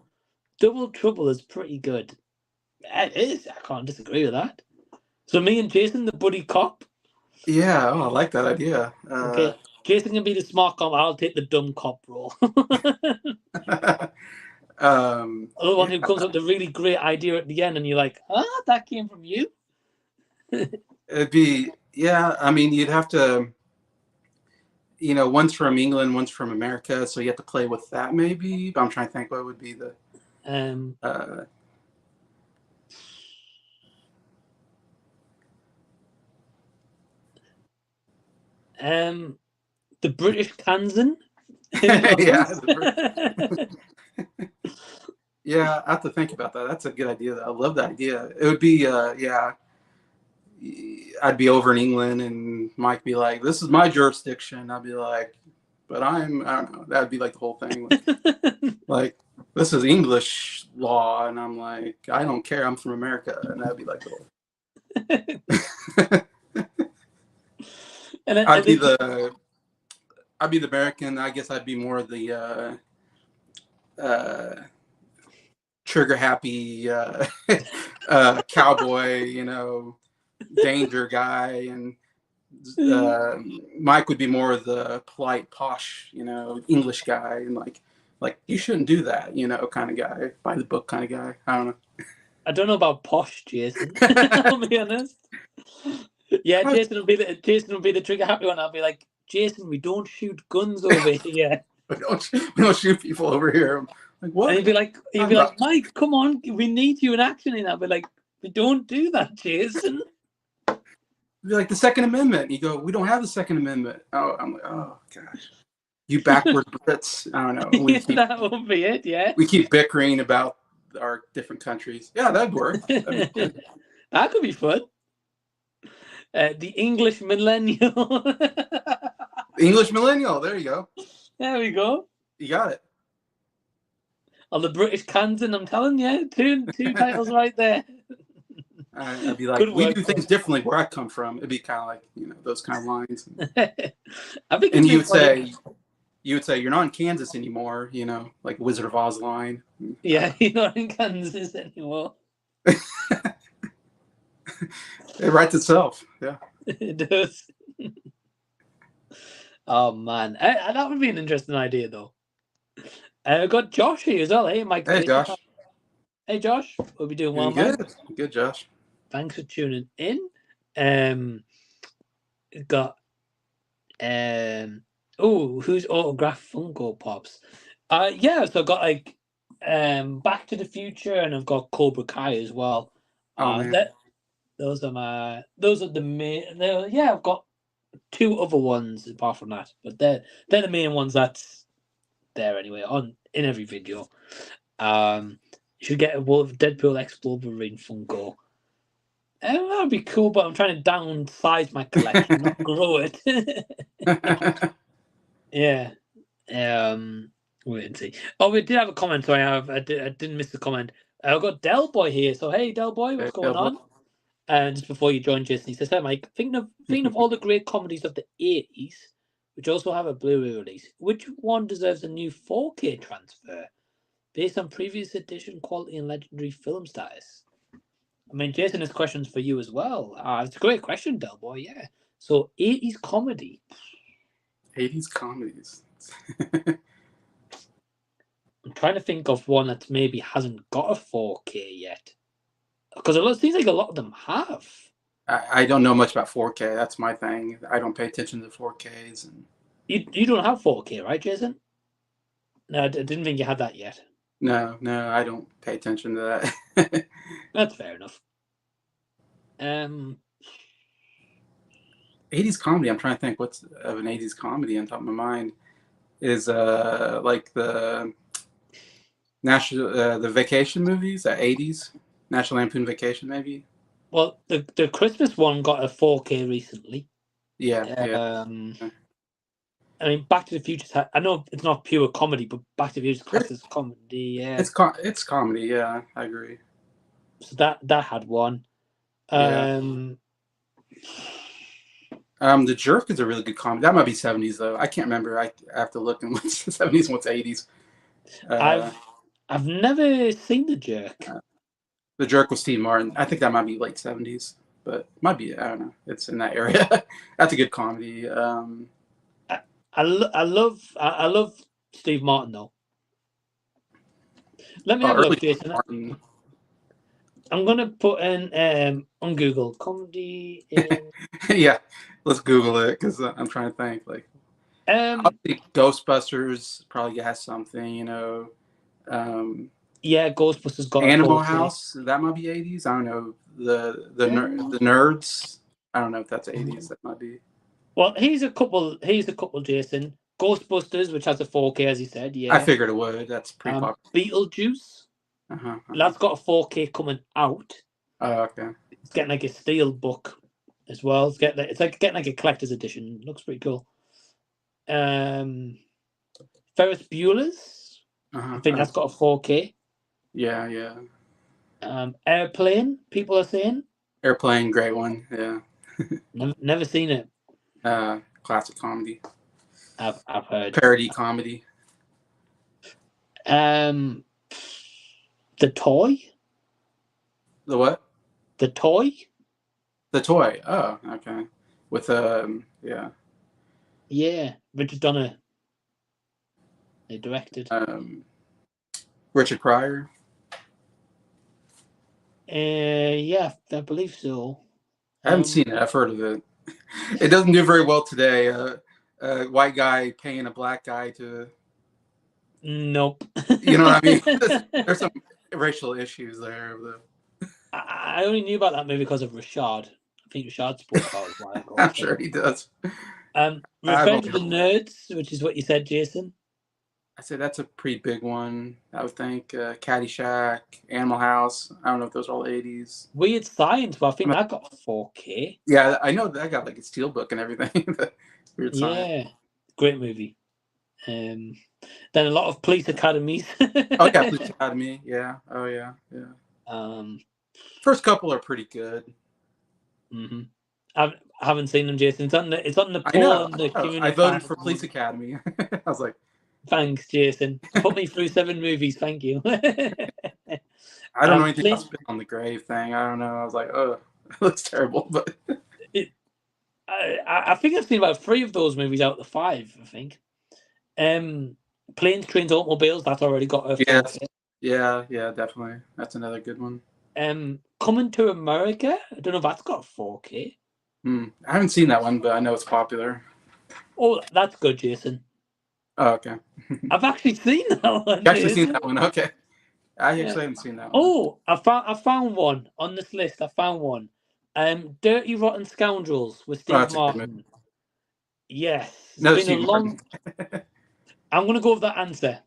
Double Trouble is pretty good. It is. I can't disagree with that. So me and Jason, the buddy cop. Yeah, I like that idea. Okay, Jason can be the smart cop. I'll take the dumb cop role. The one who comes up with a really great idea at the end, and you're like, "Ah, that came from you." It'd be, yeah. I mean, you'd have to, one's from England, one's from America, so you have to play with that maybe. But I'm trying to think what would be the. The British Kansan. Yeah, I have to think about that. That's a good idea. I love that idea. It would be, I'd be over in England, and Mike be like, "This is my jurisdiction." I'd be like, "But I don't know." That'd be like the whole thing. Like, this is English law, and I'm like, "I don't care. I'm from America," and that'd be like the whole. I'd be the American. I guess I'd be more the trigger happy cowboy, danger guy, and Mike would be more of the polite, posh, English guy, and like you shouldn't do that, kind of guy, by the book kind of guy. I don't know. I don't know about posh, Jason. I'll be honest. Yeah, Jason will be the trigger happy one. I'll be like, Jason, we don't shoot guns over here. we don't shoot people over here. Like, what? And he'd be like, Mike, come on, we need you in action. And I'll be like, we don't do that, Jason. Be like, the Second Amendment. You go, we don't have the Second Amendment. Oh, I'm like, oh gosh, you backward Brits. I don't know. That won't be it. Yeah. We keep bickering about our different countries. Yeah, that'd work. That could be fun. The English Millennial. English Millennial. There you go. There we go. You got it. On the British Kansan, I'm telling you, two titles right there. I'd be like, we do things differently where I come from. It'd be kind of like, those kind of lines. I think. And you would say, you're not in Kansas anymore. Like Wizard of Oz line. Yeah, you're not in Kansas anymore. It writes itself. Yeah, it does. Oh man, that would be an interesting idea, though. We've got Josh here as well. Hey, Mike. Hey, Josh. Hey, Josh. We'll be doing well, man. Good, Josh. Thanks for tuning in. We've got Who's autographed Funko Pops? Yeah, so I've got like Back to the Future, and I've got Cobra Kai as well. Oh man. Those are the main. Yeah, I've got two other ones apart from that, but they're the main ones that's there anyway in every video. You should get a Deadpool X Wolverine Funko. That'd be cool, but I'm trying to downsize my collection, not grow it. Yeah. Wait and see. Oh, we did have a comment. Sorry, I didn't miss the comment. I've got Del Boy here. So hey, Del Boy, what's going on? And just before you join, Jason, he says, "Hey, Mike, thinking of all the great comedies of the '80s, which also have a Blu-ray release, which one deserves a new 4K transfer based on previous edition quality and legendary film status?" I mean, Jason, this question's for you as well. It's a great question, Del Boy. Yeah. So '80s comedy. 80s comedies. I'm trying to think of one that maybe hasn't got a 4K yet, because it seems like a lot of them have. I don't know much about 4K. That's my thing. I don't pay attention to 4Ks. And You don't have 4K, right, Jason? No, I didn't think you had that yet. no, I don't pay attention to that. That's fair enough. 80s comedy. I'm trying to think what's of an 80s comedy on top of my mind is like the the vacation movies, the 80s National Lampoon Vacation, maybe. Well, the Christmas one got a 4K recently. Yeah. I mean, Back to the Future. I know it's not pure comedy, but Back to the Future class is comedy. Yeah, it's comedy. Yeah, I agree. So that had one. The Jerk is a really good comedy. That might be 70s though. I can't remember. I have to look in what's 70s and what's 80s. I've never seen The Jerk. The Jerk with Steve Martin. I think that might be late 70s, but it might be. I don't know. It's in that area. That's a good comedy. I love Steve Martin though. Let me have a look, Jason. Martin. I'm gonna put in on Google comedy. Yeah, let's Google it because I'm trying to think. Like, Ghostbusters probably has something, you know. Yeah, Ghostbusters got Animal House. That might be 80s. I don't know. The Nerds. I don't know if that's 80s. That might be. Well, here's a couple, Jason. Ghostbusters, which has a 4K, as you said. Yeah, I figured it would. That's pretty popular. Beetlejuice. That's got a 4K coming out. Oh, okay. It's getting like a steel book as well. It's like getting like a collector's edition. Looks pretty cool. Ferris Bueller's. I think that's got a 4K. Yeah. Airplane. People are saying. Airplane, great one. Yeah. Never seen it. Classic comedy. I've heard. Parody comedy. The Toy. The what? The Toy. The Toy. Oh, okay. With yeah. Yeah, Richard Donner. They directed. Richard Pryor. Yeah, I believe so. I haven't seen it. I've heard of it. It doesn't do very well today. A white guy paying a black guy to. Nope. You know what I mean? There's some racial issues there. I only knew about that movie because of Rashad. I think Rashad spoke about it a while ago. I'm sure he does. Revenge of the Nerds, which is what you said, Jason. I said that's a pretty big one. I would think Caddyshack, Animal House. I don't know if those are all 80s. Weird Science, but I think that got 4K. Yeah, I know that got like a steelbook and everything. Weird Science. Yeah, great movie. Then a lot of Police Academies. Oh yeah, Police Academy. Yeah. Oh yeah. First couple are pretty good. Mm-hmm. I haven't seen them, Jason. It's on the poll on the community. I voted for Police Academy. I was like, thanks, Jason. Put me through 7 movies. Thank you. I don't know anything about Spit on the Grave thing. I don't know. I was like, oh, it looks terrible. But I think I've seen about 3 of those movies out of the 5. I think. Planes, Trains, Automobiles. That's already got a 4K. Yeah, definitely. That's another good one. Coming to America. I don't know if that's got 4K. I haven't seen that one, but I know it's popular. Oh, that's good, Jason. Oh, okay. I've actually seen that one, You actually seen Jason. that one? Okay. I Yeah. actually haven't seen that one. Oh, I found one on this list. I found one. Dirty Rotten Scoundrels with Oh, Steve that's a good movie. Martin. Yes, it's No, been a Steve Martin. long. I'm gonna go with that answer.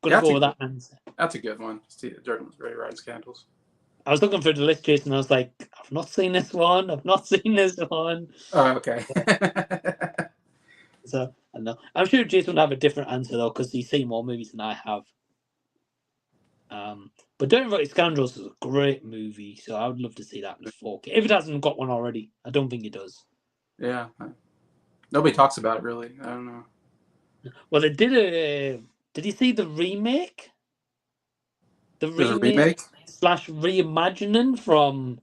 Gonna That's go a with that answer. that's a good one. Dirty Rotten Scandals. I was looking for the list, Jason. I was like, I've not seen this one. I've not seen this one. Oh, okay. So I don't know. I'm sure Jason will have a different answer though, because he's seen more movies than I have. But Dirty Rotten Scoundrels is a great movie, so I would love to see that in 4K. If it hasn't got one already, I don't think it does. Yeah. Nobody talks about it really. I don't know. Well, they did a. Did you see the remake? The There's a remake remake? slash reimagining from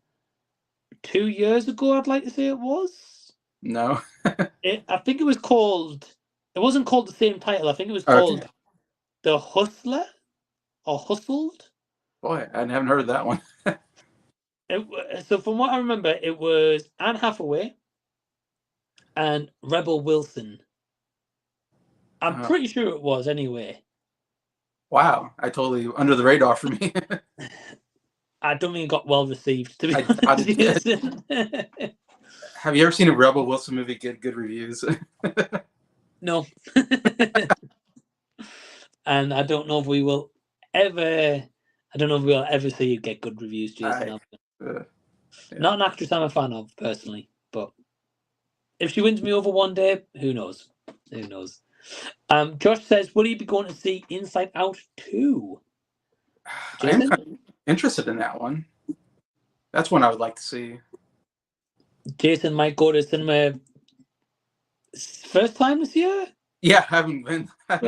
2 years ago. I'd like to say it was. No. I think it was called. It wasn't called the same title. I think it was Okay. called The Hustler or Hustled. Boy, I haven't heard of that one. So from what I remember, it was Anne Hathaway and Rebel Wilson. I'm pretty sure it was anyway. Wow, I totally under the radar for me. I don't think it got well received, to be I doubt it honest. did. Have you ever seen a Rebel Wilson movie get good reviews? No. And I don't know if we will ever. I don't know if we'll ever see it get good reviews, Jason. Yeah. Not an actress I'm a fan of personally, but if she wins me over one day, who knows? Who knows? Josh says, "Will you be going to see Inside Out 2?" I am Jason? kind of interested in that one. That's one I would like to see. Jason might go to cinema first time this year. Yeah, I haven't been. I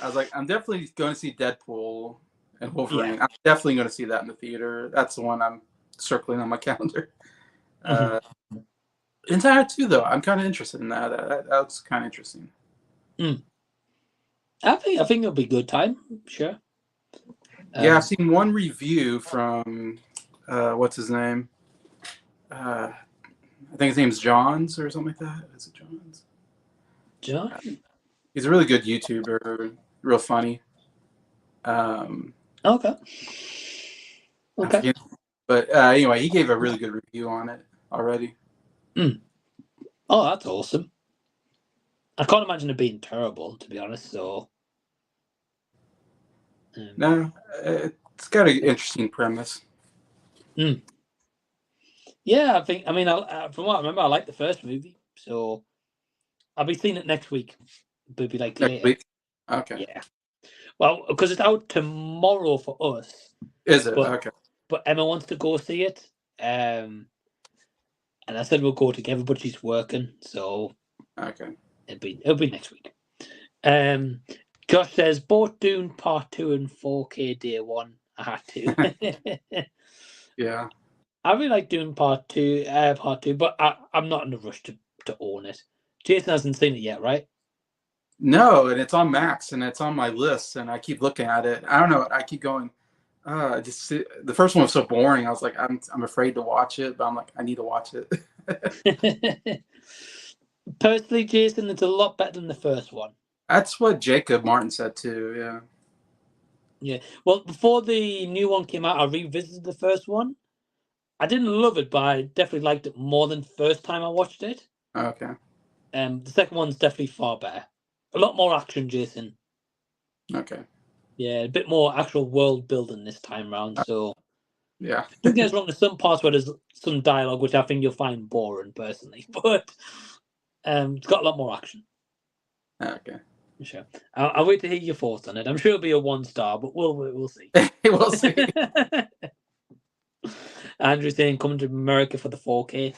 was like, I'm definitely going to see Deadpool and Wolverine. Yeah. I'm definitely going to see that in the theater. That's the one I'm circling on my calendar. Inside Out 2, though, I'm kind of interested in that. That looks kind of interesting. I think it'll be a good time. Sure. Yeah, I've seen one review from what's his name? I think his name's Johns or something like that. Is it Johns? John? He's a really good YouTuber, real funny. Okay. But anyway, he gave a really good review on it already. Oh, that's awesome. I can't imagine it being terrible, to be honest. So, no, it's got an interesting premise. Yeah, I mean, from what I remember, I like the first movie, so I'll be seeing it next week. It'll be like Next later. week? Okay. Yeah. Well, because it's out tomorrow for us. Is it? But, Okay. But Emma wants to go see it. And I said we'll go together, but she's working, so okay. It'll be next week. Josh says bought Dune Part 2 in 4K day one. I had to. Yeah. I really like Dune Part 2, but I'm not in a rush to own it. Jason hasn't seen it yet, right? No, and it's on Max, and it's on my list, and I keep looking at it. I don't know. I keep going. Just the first one was so boring. I was like, I'm afraid to watch it, but I'm like, I need to watch it. Personally, Jason, it's a lot better than the first one. That's what Jacob Martin said too. Yeah. Yeah. Well, before the new one came out, I revisited the first one. I didn't love it, but I definitely liked it more than the first time I watched it. Okay. The second one's definitely far better. A lot more action, Jason. Okay. Yeah, a bit more actual world building this time round. So, yeah. don't get us wrong. There's some parts where there's some dialogue which I think you'll find boring, personally, but it's got a lot more action. Okay. Sure. I'll wait to hear your thoughts on it. I'm sure it'll be a 1-star, but we'll see. We'll see. Andrew's saying coming to America for the 4K.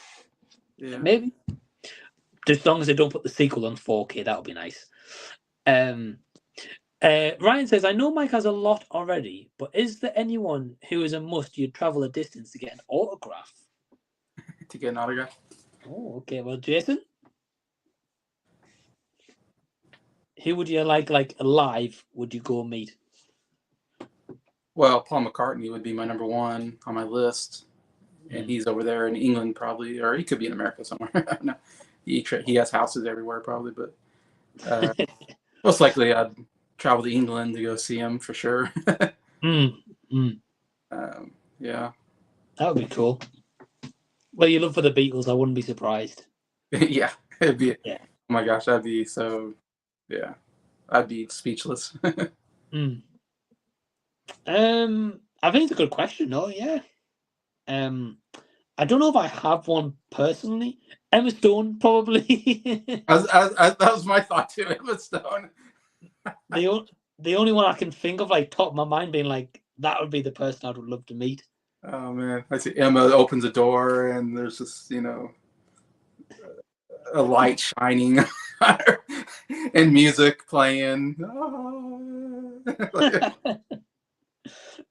Yeah. Maybe. As long as they don't put the sequel on 4K, that'll be nice. Ryan says, I know Mike has a lot already, but is there anyone who is a must you'd travel a distance to get an autograph? To get an autograph? Oh, okay. Well, Jason? Who would you like alive would you go meet? Well, Paul McCartney would be my number one on my list. And he's over there in England probably, or he could be in America somewhere. I don't know. he has houses everywhere probably, but most likely I'd travel to England to go see him for sure. Yeah. That would be cool. Well, you love for the Beatles. I wouldn't be surprised. Yeah, it'd be. Yeah. Oh my gosh, that'd be so. Yeah, I'd be speechless. I think it's a good question. Oh yeah. I don't know if I have one personally. Emma Stone, probably. That was my thought too. Emma Stone. The only one I can think of, like top of my mind, being like that would be the person I would love to meet. Oh man, I see Emma opens a door and there's this, a light shining and music playing.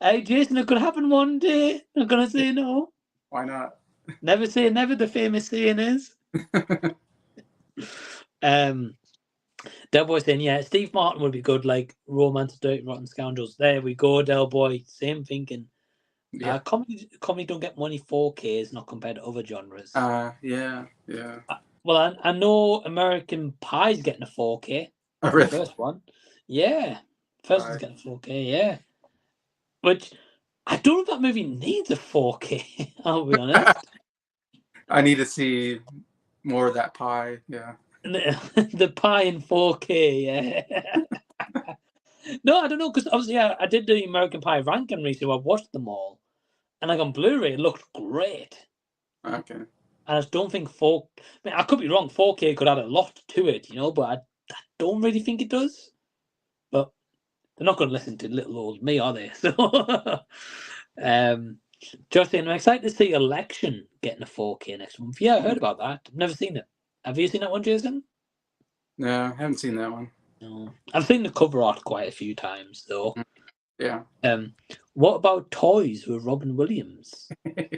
Hey, Jason, it could happen one day. I'm gonna say no. Why not? Never say never. The famous saying is. Del Boy saying, yeah, Steve Martin would be good, like Romance, Dirty Rotten Scoundrels. There we go, Del Boy. Same thinking. Yeah. Comedy don't get money 4K is not compared to other genres. Yeah. Well, I know American Pie's getting a 4K. Oh, really? The first one. Yeah. First one's getting a 4K, yeah. Which, I don't know if that movie needs a 4K, I'll be honest. I need to see more of that pie, yeah. The pie in 4K, yeah. No, I don't know, because obviously I did the American Pie ranking recently. I watched them all, and like on Blu-ray, it looked great. Okay. And I just don't think I could be wrong. 4K could add a lot to it, but I don't really think it does. But they're not going to listen to little old me, are they? So, just saying, I'm excited to see Election getting a 4K next month. Yeah, I heard about that. I've never seen it. Have you seen that one, Jason? No, I haven't seen that one. No, I've seen the cover art quite a few times, though. Yeah. What about Toys with Robin Williams? Yeah.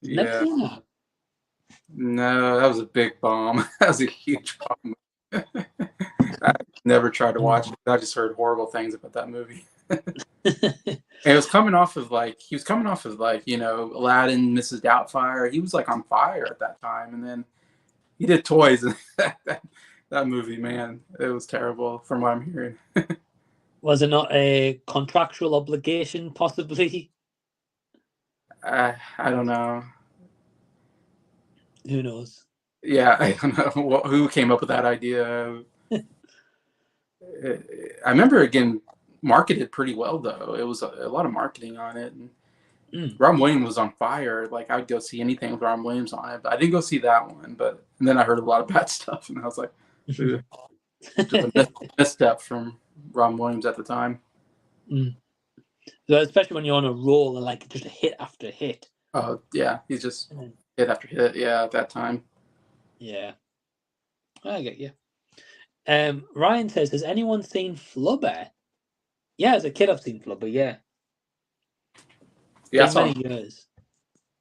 Never seen that. No, that was a big bomb. That was a huge bomb. I never tried to watch it. I just heard horrible things about that movie. It was coming off of Aladdin, Mrs. Doubtfire. He was like on fire at that time, and then he did Toys, and that movie, man, it was terrible from what I'm hearing. Was it not a contractual obligation, possibly? I don't know. Who knows? Yeah, I don't know who came up with that idea. I remember it getting marketed pretty well, though. It was a lot of marketing on it. And Robin Williams was on fire. Like, I would go see anything with Robin Williams on it, but I didn't go see that one. And then I heard a lot of bad stuff, and I was like, just a misstep from Robin Williams at the time. So especially when you're on a roll and like just a hit after hit. Oh yeah, he's just hit after hit. Yeah, at that time. Yeah, I get you. Ryan says, has anyone seen Flubber? Yeah, as a kid I've seen Flubber. Yeah. Yeah, many years.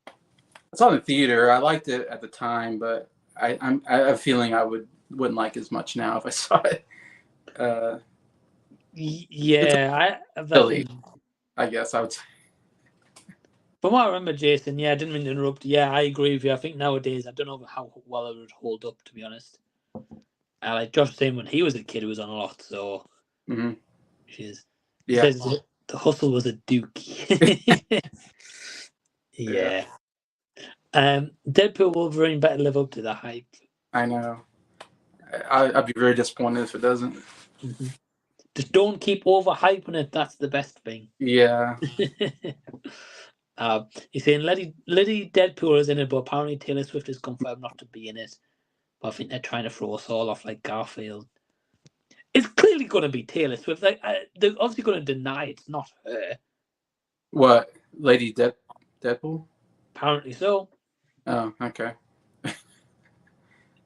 I saw it in the theater. I liked it at the time, but I have a feeling I wouldn't like it as much now if I saw it. I guess I would say. From what I remember, Jason, I didn't mean to interrupt. Yeah, I agree with you. I think nowadays, I don't know how well it would hold up, to be honest. Like Josh saying, when he was a kid, it was on a lot, so. He says the hustle was a dookie. Yeah. Deadpool Wolverine better live up to the hype. I know. I'd be very disappointed if it doesn't. Just don't keep overhyping it. That's the best thing. Yeah. He's saying Lady Deadpool is in it, but apparently Taylor Swift is confirmed not to be in it. But I think they're trying to throw us all off like Garfield. It's clearly going to be Taylor Swift. Like they're obviously going to deny it's not her. What, Lady Deadpool? Apparently so. Oh, okay.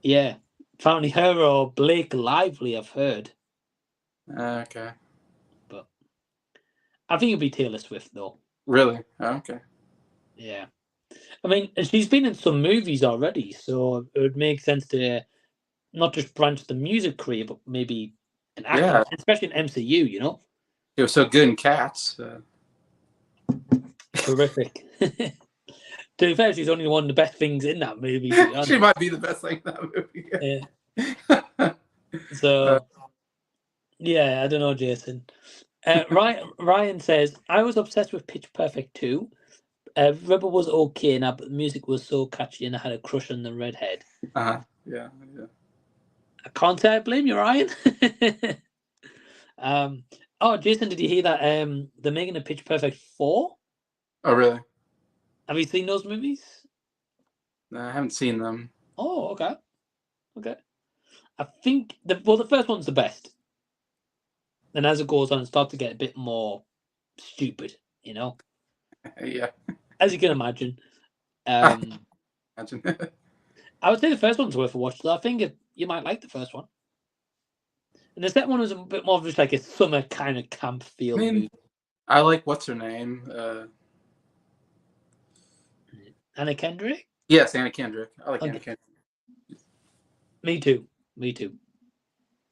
Yeah, apparently her or Blake Lively, I've heard. Okay. But I think it'll be Taylor Swift though. Really? Oh, okay. Yeah. I mean, she's been in some movies already, so it would make sense to not just branch the music career, but maybe an actor, especially in MCU, It was so good in Cats. Terrific. To be fair, she's only one of the best things in that movie. To be honest. She might be the best thing in that movie. Yeah. So, yeah, I don't know, Jason. Ryan says, I was obsessed with Pitch Perfect 2. Rebel was okay now, but the music was so catchy and I had a crush on the redhead. Yeah. I can't say I blame you, Ryan. Oh, Jason, did you hear that they're making a Pitch Perfect 4? Oh, really? Have you seen those movies? No, I haven't seen them. Oh, okay. I think the first one's the best. And as it goes on, it starts to get a bit more stupid, you know? Yeah. As you can imagine. Imagine. I would say the first one's worth a watch, though. I think you might like the first one. And the second one was a bit more of just like a summer kind of camp feel movie. I like what's her name? Anna Kendrick? Yes, Anna Kendrick. I like Anna Kendrick. Me too.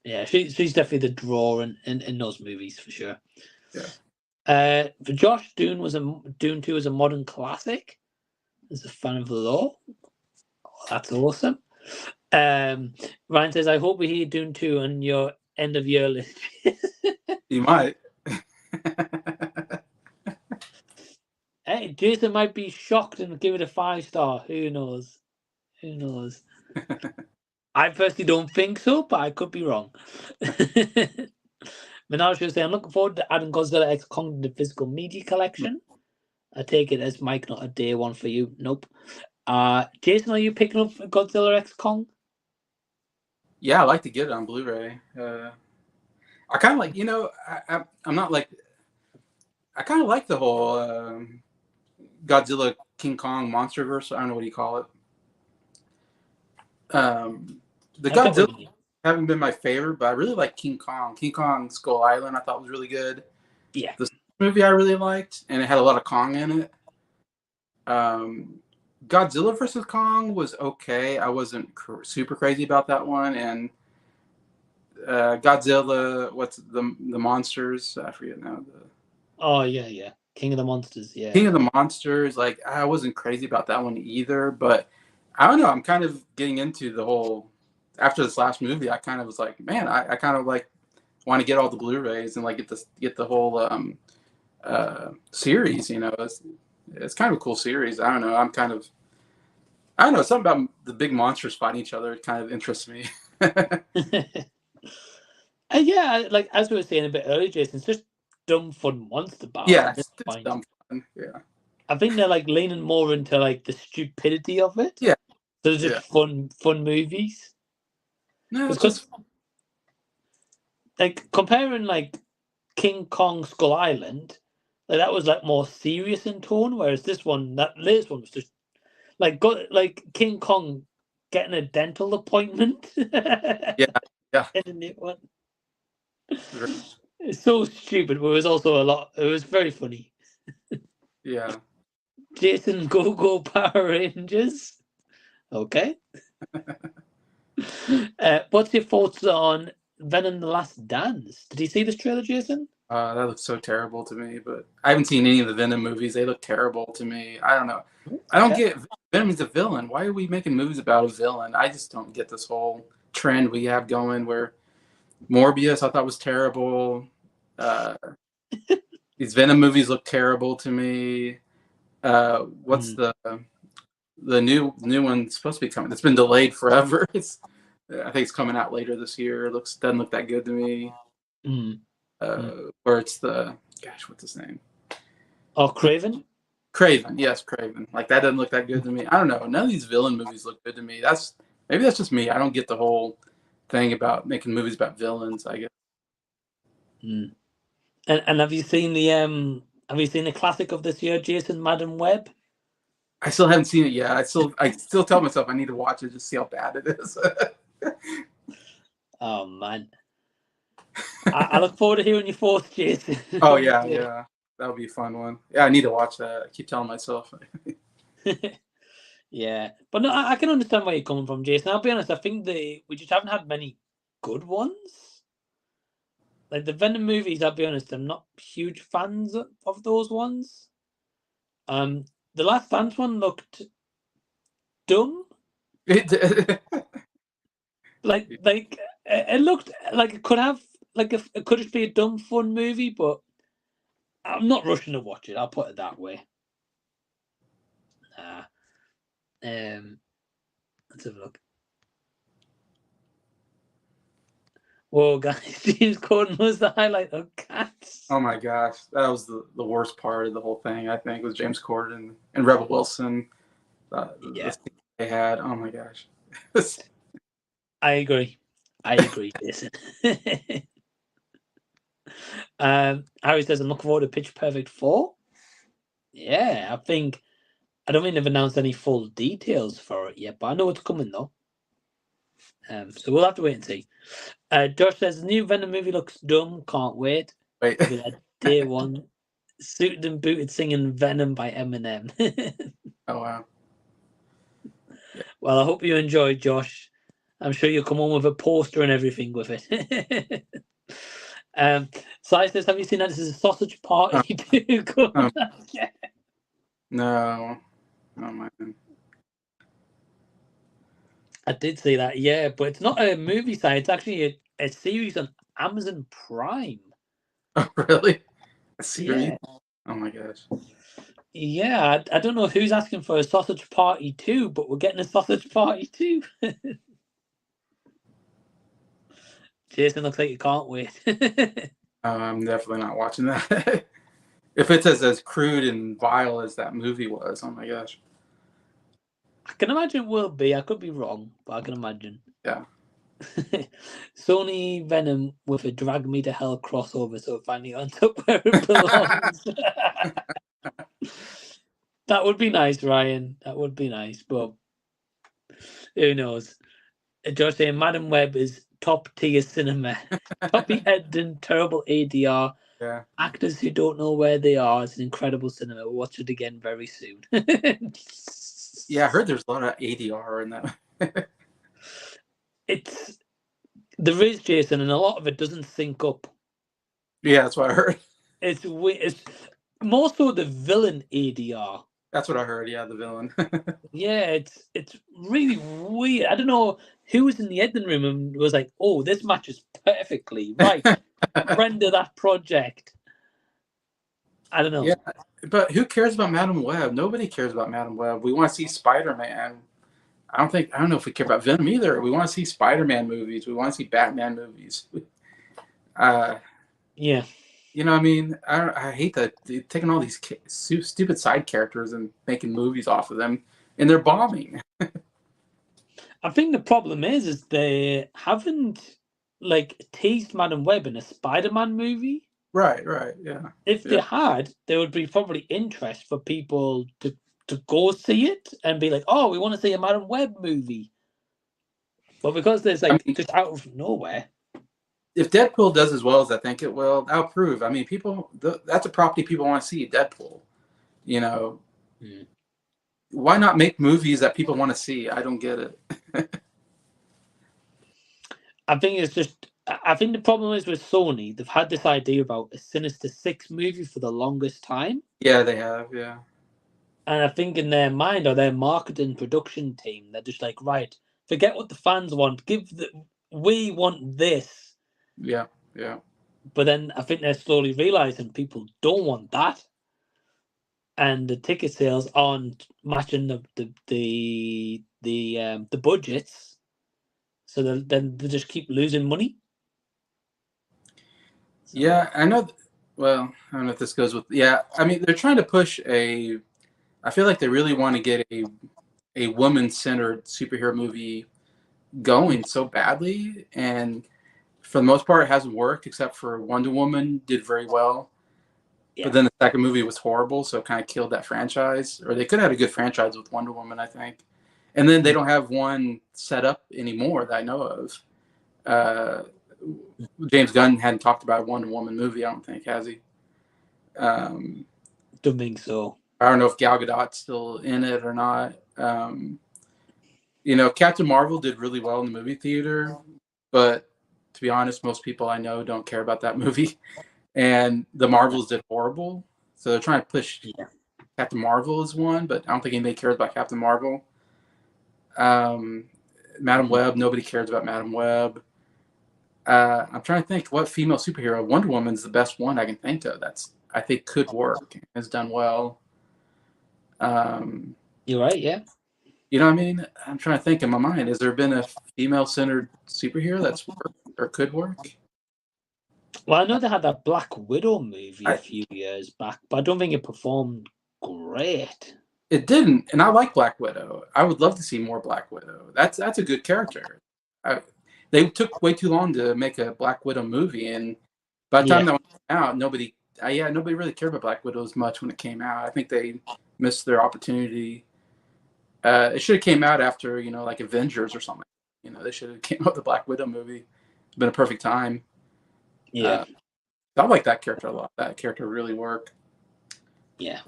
Yeah, she's definitely the draw in those movies for sure. Yeah. For Josh, Dune 2 is a modern classic. As a fan of the law. Oh, that's awesome. Ryan says, I hope we hear Dune 2 on your end of year list. You might. Hey, Jason might be shocked and give it a 5-star. Who knows? I personally don't think so, but I could be wrong. Minaj was saying, I'm looking forward to adding Godzilla X Kong to the physical media collection. I take it as Mike, not a day one for you. Nope. Jason, are you picking up Godzilla X Kong? Yeah, I like to get it on Blu-ray. I kind of like, I'm not like, I kind of like the whole Godzilla King Kong Monsterverse. I don't know what you call it. The Godzilla haven't been my favorite, but I really like King Kong. King Kong Skull Island I thought was really good. Yeah. The movie I really liked, and it had a lot of Kong in it. Godzilla vs. Kong was okay. I wasn't super crazy about that one. And Godzilla, what's the monsters? I forget now. Oh, yeah. King of the Monsters, yeah. King of the Monsters, like, I wasn't crazy about that one either. But I don't know. I'm kind of getting into the whole, after this last movie, I kind of was like, man, I kind of like want to get all the Blu-rays and like get the whole series, It's kind of a cool series. I don't know. I don't know. Something about the big monsters fighting each other kind of interests me. Yeah, like as we were saying a bit earlier, Jason, it's just dumb fun monster battle. Yeah, it's dumb fun. Yeah. I think they're like leaning more into like the stupidity of it. Yeah. So it's just fun movies. No, it's just like comparing like King Kong Skull Island, like that was like more serious in tone, whereas this latest one was just like King Kong getting a dental appointment. Yeah. In the new one. It's so stupid, but it was also it was very funny. Yeah. Jason, go Power Rangers. Okay. What's your thoughts on Venom: The Last Dance? Did you see this trailer, Jason? That looks so terrible to me, but I haven't seen any of the Venom movies. They look terrible to me. I don't know. I don't get Venom's a villain. Why are we making movies about a villain? I just don't get this whole trend we have going where Morbius I thought was terrible. These Venom movies look terrible to me. What's the new one supposed to be coming? It's been delayed forever. I think it's coming out later this year. Doesn't look that good to me. Or it's what's his name? Oh, Craven? Craven, yes, Craven. Like, that doesn't look that good to me. I don't know. None of these villain movies look good to me. Maybe that's just me. I don't get the whole thing about making movies about villains, I guess. And have you seen the classic of this year, Jason, Madam Web? I still haven't seen it yet. I still tell myself I need to watch it just to see how bad it is. Oh man. I look forward to hearing your thoughts, Jason. Oh yeah. That would be a fun one. Yeah, I need to watch that. I keep telling myself. Yeah. But no, I can understand where you're coming from, Jason. I'll be honest, I think we just haven't had many good ones. Like the Venom movies, I'll be honest, I'm not huge fans of those ones. the last Dance one looked dumb. Like it looked like it could have it could just be a dumb fun movie, but I'm not rushing to watch it. I'll put it that way. Let's have a look. Whoa, guys! James Corden was the highlight of Cats. Oh my gosh, that was the worst part of the whole thing. I think was James Corden and Rebel Wilson. The scene they had. Oh my gosh. I agree, Jason. Harry says, I'm looking forward to Pitch Perfect 4. Yeah, I don't think they've announced any full details for it yet, but I know it's coming though. So we'll have to wait and see. Josh says, the new Venom movie looks dumb, can't wait. Wait. Day one, suited and booted singing Venom by Eminem. Oh wow. Well, I hope you enjoyed, Josh. I'm sure you'll come on with a poster and everything with it. Sai says, have you seen that? This is a sausage party too. Yeah. No. Oh man. I did see that, yeah, but it's not a movie site. It's actually a series on Amazon Prime. Oh really? A series? Yeah. Oh my gosh. Yeah, I don't know who's asking for a sausage party 2, but we're getting a sausage party 2. Jason looks like you can't wait. I'm definitely not watching that. If it's as crude and vile as that movie was, oh my gosh. I can imagine it will be. I could be wrong, but I can imagine. Yeah. Sony Venom with a Drag Me to Hell crossover, so it finally ends up where it belongs. That would be nice, Ryan. That would be nice, but who knows? Josh saying Madam Web is top tier cinema. Toppy editing, terrible ADR. Yeah. Actors who don't know where they are. It's an incredible cinema. We'll watch it again very soon. Yeah, I heard there's a lot of ADR in that. There is, Jason, and a lot of it doesn't sync up. Yeah, that's what I heard. It's more so the villain ADR. That's what I heard. Yeah, the villain. Yeah, it's really weird. I don't know who was in the editing room and was like, "Oh, this matches perfectly." Right, render that project. I don't know. Yeah, but who cares about Madam Web? Nobody cares about Madam Web. We want to see Spider-Man. I don't know if we care about Venom either. We want to see Spider-Man movies. We want to see Batman movies. Yeah. You know, I mean, I hate that they're taking all these stupid side characters and making movies off of them, and they're bombing. I think the problem is they haven't teased Madam Web in a Spider-Man movie. Right, yeah. If they had, there would be probably interest for people to go see it and be like, "Oh, we want to see a Madam Web movie." But because there's just out of nowhere. If Deadpool does as well as I think it will, I'll prove. I mean, that's a property people want to see. Deadpool, you know. Why not make movies that people want to see? I don't get it. I think the problem is with Sony. They've had this idea about a Sinister Six movie for the longest time. Yeah, they have. Yeah. And I think in their mind or their marketing production team, they're just like, right, forget what the fans want. We want this. Yeah. But then I think they're slowly realizing people don't want that, and the ticket sales aren't matching the budgets. So then they just keep losing money. So. Yeah, I know. Well, I don't know if this goes with. Yeah, I mean, they're trying to push I feel like they really want to get a woman-centered superhero movie going so badly, and for the most part, it hasn't worked, except for Wonder Woman did very well. Yeah. But then the second movie was horrible, so it kind of killed that franchise. Or they could have had a good franchise with Wonder Woman, I think. And then they don't have one set up anymore that I know of. James Gunn hadn't talked about a Wonder Woman movie, I don't think, has he? Don't think so. I don't know if Gal Gadot's still in it or not. You know, Captain Marvel did really well in the movie theater, but to be honest, most people I know don't care about that movie. And the Marvels did horrible. So they're trying to push Captain Marvel is one, but I don't think anybody cares about Captain Marvel. Madam Web, nobody cares about Madam Web. I'm trying to think what female superhero. Wonder Woman's the best one I can think of. I think could work. Has done well. You're right, yeah. You know what I mean? I'm trying to think in my mind. Has there been a female-centered superhero that's worked or could work? Well, I know they had that Black Widow movie a I- few years back, but I don't think it performed great. It didn't, and I like Black Widow. I would love to see more Black Widow. That's a good character. They took way too long to make a Black Widow movie, and by the time that went out, nobody really cared about Black Widow as much when it came out. I think they missed their opportunity. It should have came out after, like Avengers or something. They should have came up with the Black Widow movie. It's been a perfect time. Yeah. I like that character a lot. That character really worked. Yeah.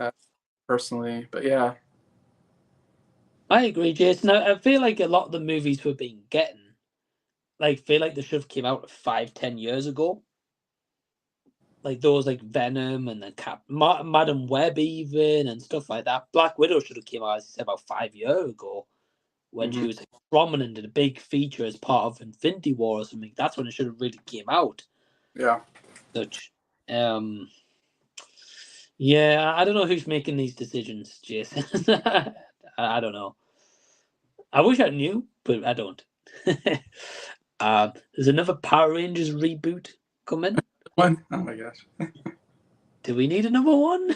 Personally, but yeah. I agree, Jason. I feel like a lot of the movies we've been getting, feel like they should have came out 5-10 years ago. Like those, like Venom and then Madam Web even and stuff like that. Black Widow should have came out, as I said, about 5 years ago when she was prominent in a big feature as part of Infinity War or something. That's when it should have really came out. Yeah. Such, yeah, I don't know who's making these decisions, Jason. I don't know. I wish I knew, but I don't. There's another Power Rangers reboot coming. One? Oh my gosh. Do we need another one?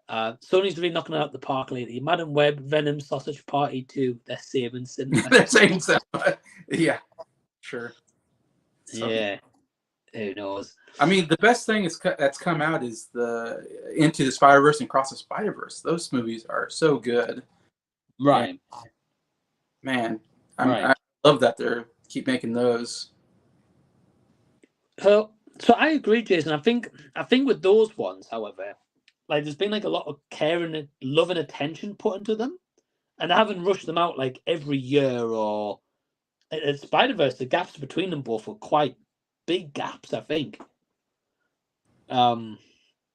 Sony's really knocking it out the park lately. Madam Web, Venom, Sausage Party 2. They're saving cinema. They're saying so. Yeah, sure. So, yeah. Who knows? I mean, the best thing that's come out is the Into the Spider-Verse and Cross the Spider-Verse. Those movies are so good. Right. And, man, I love that they keep making those. So I agree, Jason. I think with those ones, however, there's been a lot of care and love and attention put into them, and I haven't rushed them out every year or at Spider-Verse. The gaps between them both were quite big gaps, I think. But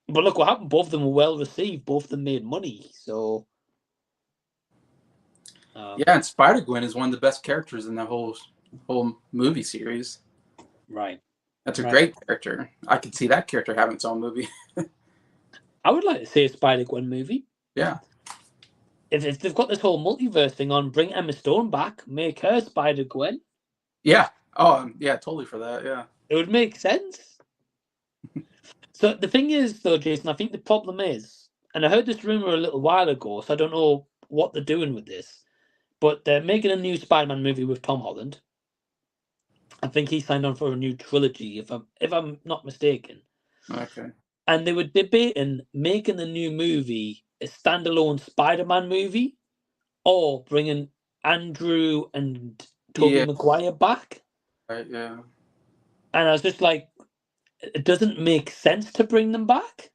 look what happened. Both of them were well received. Both of them made money. So yeah, and Spider-Gwen is one of the best characters in the whole movie series. Right. That's a great character. I could see that character having its own movie. I would like to see a Spider-Gwen movie. Yeah. If they've got this whole multiverse thing on, bring Emma Stone back, make her Spider-Gwen. Yeah. Oh, yeah, totally for that, yeah. It would make sense. So the thing is, though, Jason, I think the problem is, and I heard this rumor a little while ago, so I don't know what they're doing with this, but they're making a new Spider-Man movie with Tom Holland. I think he signed on for a new trilogy, if I'm not mistaken. Okay. And they were debating making the new movie a standalone Spider-Man movie, or bringing Andrew and Tobey Maguire back. Right, yeah. And I was just like, it doesn't make sense to bring them back.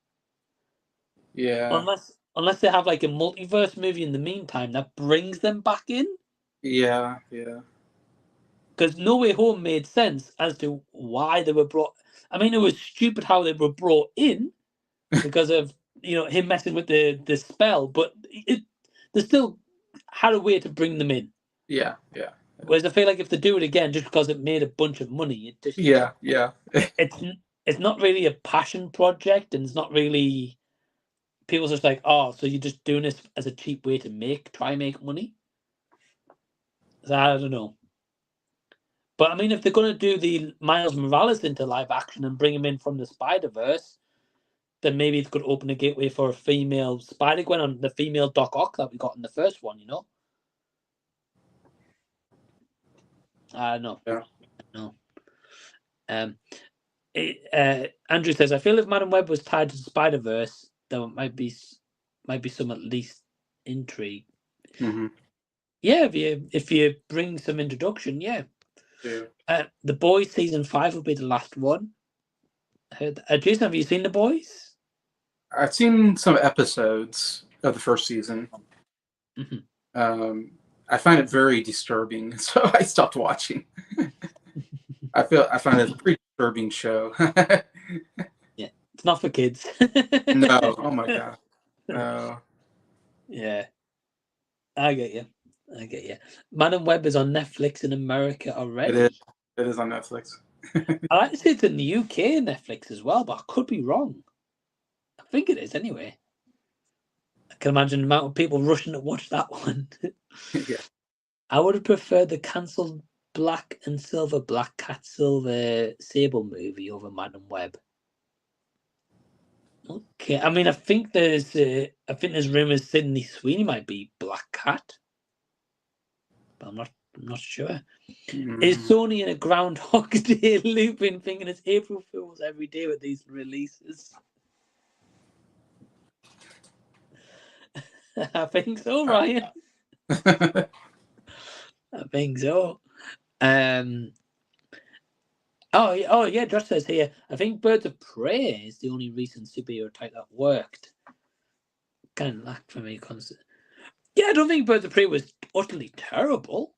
Yeah. Unless they have a multiverse movie in the meantime that brings them back in. Yeah, yeah. Because No Way Home made sense as to why they were brought. I mean, it was stupid how they were brought in because of him messing with the spell, but they still had a way to bring them in. Yeah, yeah. Whereas I feel like if they do it again just because it made a bunch of money, it just yeah. it's not really a passion project, and it's not really people's just like, oh, so you're just doing this as a cheap way to try make money. So I don't know. But I mean, if they're going to do the Miles Morales into live action and bring him in from the Spider-Verse, then maybe it could open a gateway for a female Spider-Gwen and the female Doc Ock that we got in the first one, I don't know. Yeah. No. Andrew says, I feel if Madam Web was tied to the Spider-Verse, there might be some at least intrigue. Mm-hmm. Yeah, if you bring some introduction, yeah. The Boys season 5 will be the last one. Jason, have you seen The Boys? I've seen some episodes of the first season. Mm-hmm. I find it very disturbing, so I stopped watching. I find it a pretty disturbing show. Yeah, It's not for kids. No, oh my god, no. Yeah, I get you. Madam Web is on Netflix in America already. It is on Netflix. I like to say it's in the UK Netflix as well, but I could be wrong. I think it is anyway. I can imagine the amount of people rushing to watch that one. Yeah. I would have preferred the cancelled Black and Silver, Black Cat Silver Sable movie over Madam Web. Okay, I mean, I think there's rumors Sydney Sweeney might be Black Cat, but I'm not sure. Is Sony in a Groundhog Day looping, thinking it's April Fools every day with these releases? I think so, Ryan. I think so. Oh yeah, Josh says here, I think Birds of Prey is the only recent superhero type that worked. Kind of lacked for me. Yeah, I don't think Birds of Prey was utterly terrible.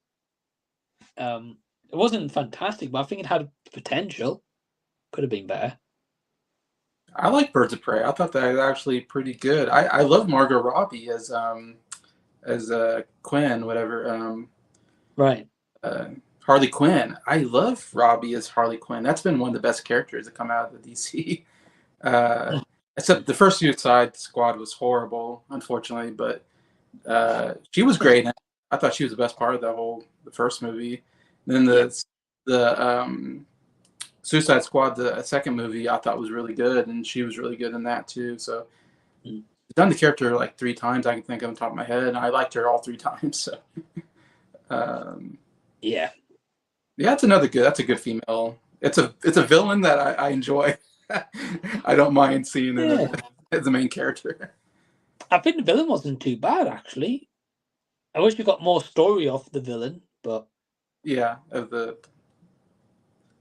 It wasn't fantastic, but I think it had potential. Could have been better. I like Birds of Prey. I thought that was actually pretty good. I love Margot Robbie as Quinn, whatever. Right. Harley Quinn. I love Robbie as Harley Quinn. That's been one of the best characters to come out of the DC. Except the first Suicide Squad was horrible, unfortunately, but she was great. I thought she was the best part of the first movie. And then the Suicide Squad, the second movie, I thought was really good, and she was really good in that too. So I've done the character like 3 times. I can think of on top of my head, and I liked her all 3 times. So yeah, that's another good. That's a good female. It's a villain that I enjoy. I don't mind seeing her as the main character. I think the villain wasn't too bad actually. I wish we got more story off the villain, but yeah,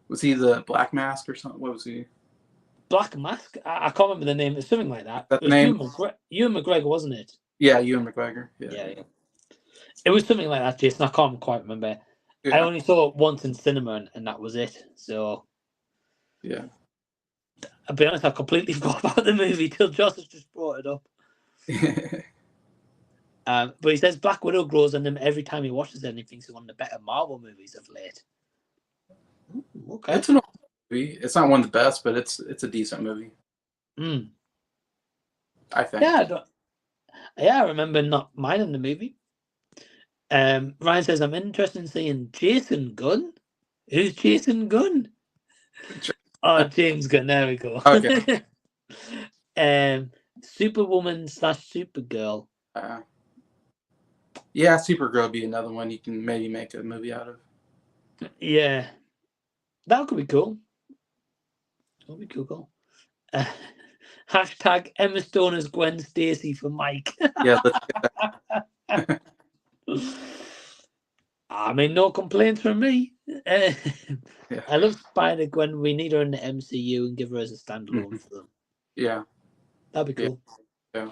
was he the Black Mask or something? What was he? Black Mask? I can't remember the name. It's something like that. That it was name? Ewan McGregor, wasn't it? Yeah, Ewan McGregor. Yeah. It was something like that, Jason. I can't quite remember. Yeah. I only saw it once in cinema, and that was it. So, yeah. I'll be honest, I completely forgot about the movie till Josh has just brought it up. But he says Black Widow grows on him every time he watches it, and he thinks it's one of the better Marvel movies of late. Okay. It's an old movie. It's not one of the best, but it's a decent movie. I think. Yeah, I remember not minding the movie. Ryan says, I'm interested in seeing Jason Gunn. Who's Jason Gunn? Oh, James Gunn. There we go. Okay. Superwoman / Supergirl. Yeah, Supergirl would be another one you can maybe make a movie out of. Yeah. That could be cool. That would be cool. Hashtag Emma Stone as Gwen Stacy for Mike. Yeah, let's get that. I mean, no complaints from me. Yeah. I love Spider-Gwen. We need her in the MCU and give her as a standalone film. Yeah. That'd be cool. Yeah.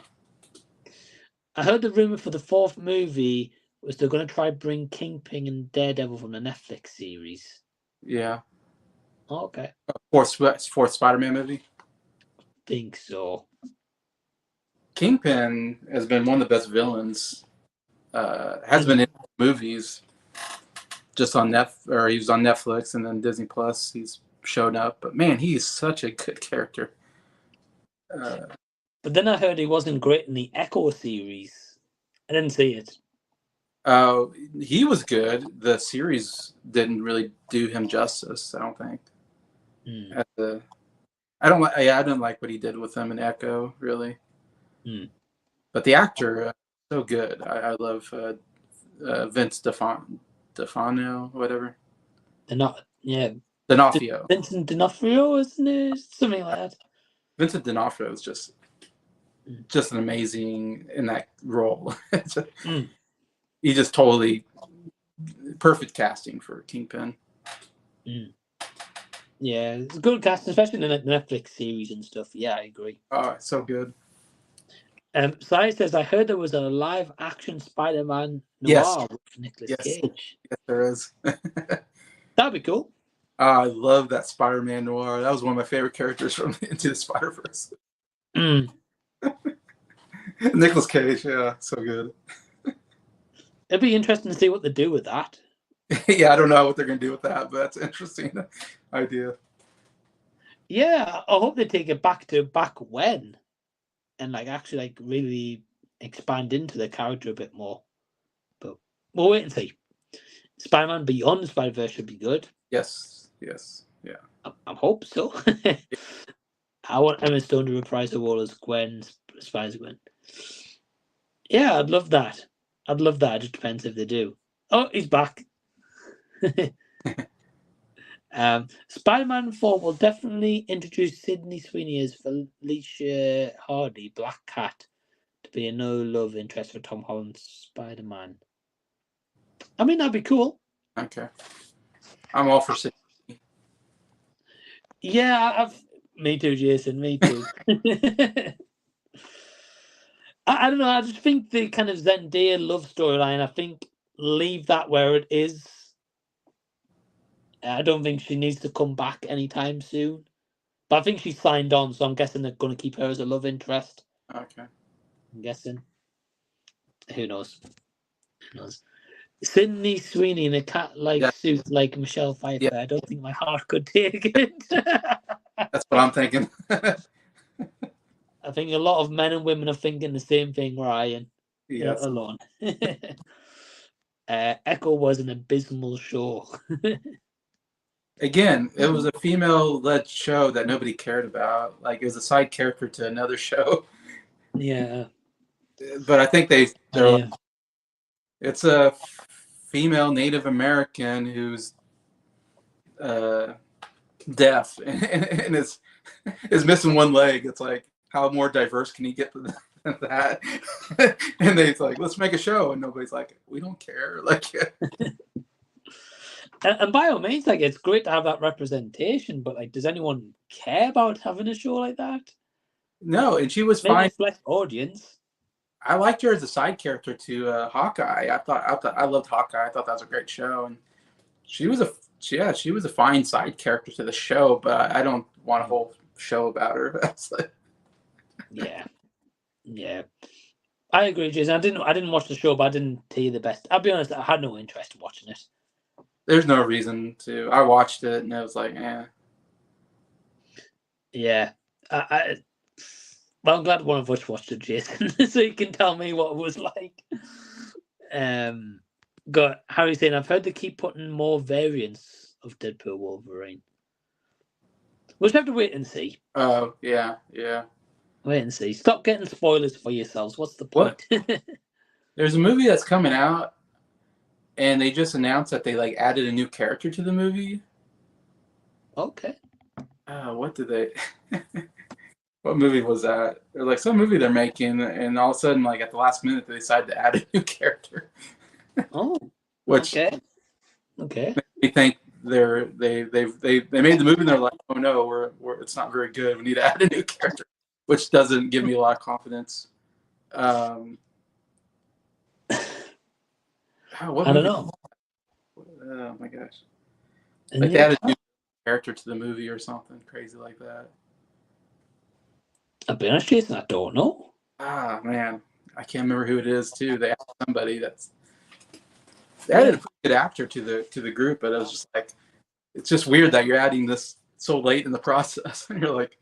I heard the rumor for the 4th movie was they're going to try bring Kingpin and Daredevil from the Netflix series. Yeah. Oh, okay. Fourth Spider-Man movie? Think so. Kingpin has been one of the best villains. Has been in movies. Just on he was on Netflix and then Disney Plus. He's shown up, but man, he's such a good character. But then I heard he wasn't great in the Echo series. I didn't see it. He was good. The series didn't really do him justice, I don't think. I didn't like what he did with him in Echo, really. But the actor, so good. I love Vince D'Onofrio, whatever. D'Onofrio. Vincent D'Onofrio, isn't it? Something like that. Vincent D'Onofrio is just an amazing in that role. He just totally perfect casting for Kingpin. Yeah, it's a good casting, especially in the Netflix series and stuff. Yeah, I agree. Oh, it's so good. Sai says, I heard there was a live action Spider-Man noir with Nicolas Cage. Yes, there is. That'd be cool. I love that Spider-Man noir. That was one of my favorite characters from Into the Spider-Verse. Nicolas Cage, yeah, so good. It'd be interesting to see what they do with that. Yeah, I don't know what they're gonna do with that, but that's an interesting idea. Yeah, I hope they take it back to back when, and actually really expand into the character a bit more. But we'll wait and see. Spider-Man Beyond Spider-Verse should be good. Yes, yeah. I hope so. I want Emma Stone to reprise her role as Gwen, Spider-Gwen. Yeah, I'd love that. It just depends if they do. Oh, he's back. Spider-Man 4 will definitely introduce Sydney Sweeney as Felicia Hardy, Black Cat, to be a no love interest for Tom Holland's Spider-Man. I mean, that'd be cool. Okay. I'm all for Sydney. Yeah, me too, Jason. Me too. I don't know. I just think the kind of Zendaya love storyline, I think leave that where it is. I don't think she needs to come back anytime soon. But I think she's signed on, so I'm guessing they're going to keep her as a love interest. Okay. I'm guessing. Who knows? Sydney Sweeney in a cat-like suit like Michelle Pfeiffer. Yeah. I don't think my heart could take it. That's what I'm thinking. I think a lot of men and women are thinking the same thing, Ryan. Yes. Alone. Echo was an abysmal show. Again, it was a female-led show that nobody cared about. It was a side character to another show. Yeah. But I think they're it's a female Native American who's deaf and is missing one leg. It's like, how more diverse can you get than that? And they're like, let's make a show, and nobody's like, we don't care. And by all means, it's great to have that representation, but does anyone care about having a show like that? No, and she was fine. Flex audience. I liked her as a side character to Hawkeye. I loved Hawkeye. I thought that was a great show, and she was a fine side character to the show. But I don't want a whole show about her. Yeah. I agree, Jason. I didn't watch the show, but I didn't tell you the best. I'll be honest, I had no interest in watching it. There's no reason to. I watched it and it was like, eh. Yeah. Well, I'm glad one of us watched it, Jason, so you can tell me what it was like. Got Harry saying, I've heard they keep putting more variants of Deadpool Wolverine. We'll just have to wait and see. Oh, yeah. Wait and see. Stop getting spoilers for yourselves. What's the point? There's a movie that's coming out, and they just announced that they added a new character to the movie. Okay. What did they? What movie was that? They're some movie they're making, and all of a sudden, at the last minute, they decided to add a new character. Oh. Which okay. Makes me think they made the movie and they're like, oh no, it's not very good. We need to add a new character, which doesn't give me a lot of confidence. I don't know. Oh my gosh! They added a new character to the movie or something crazy like that. I'll be honest, Jason, I don't know. Ah man, I can't remember who it is too. They added somebody they added a pretty good actor to the group, but it was just it's just weird that you're adding this so late in the process, and you're like,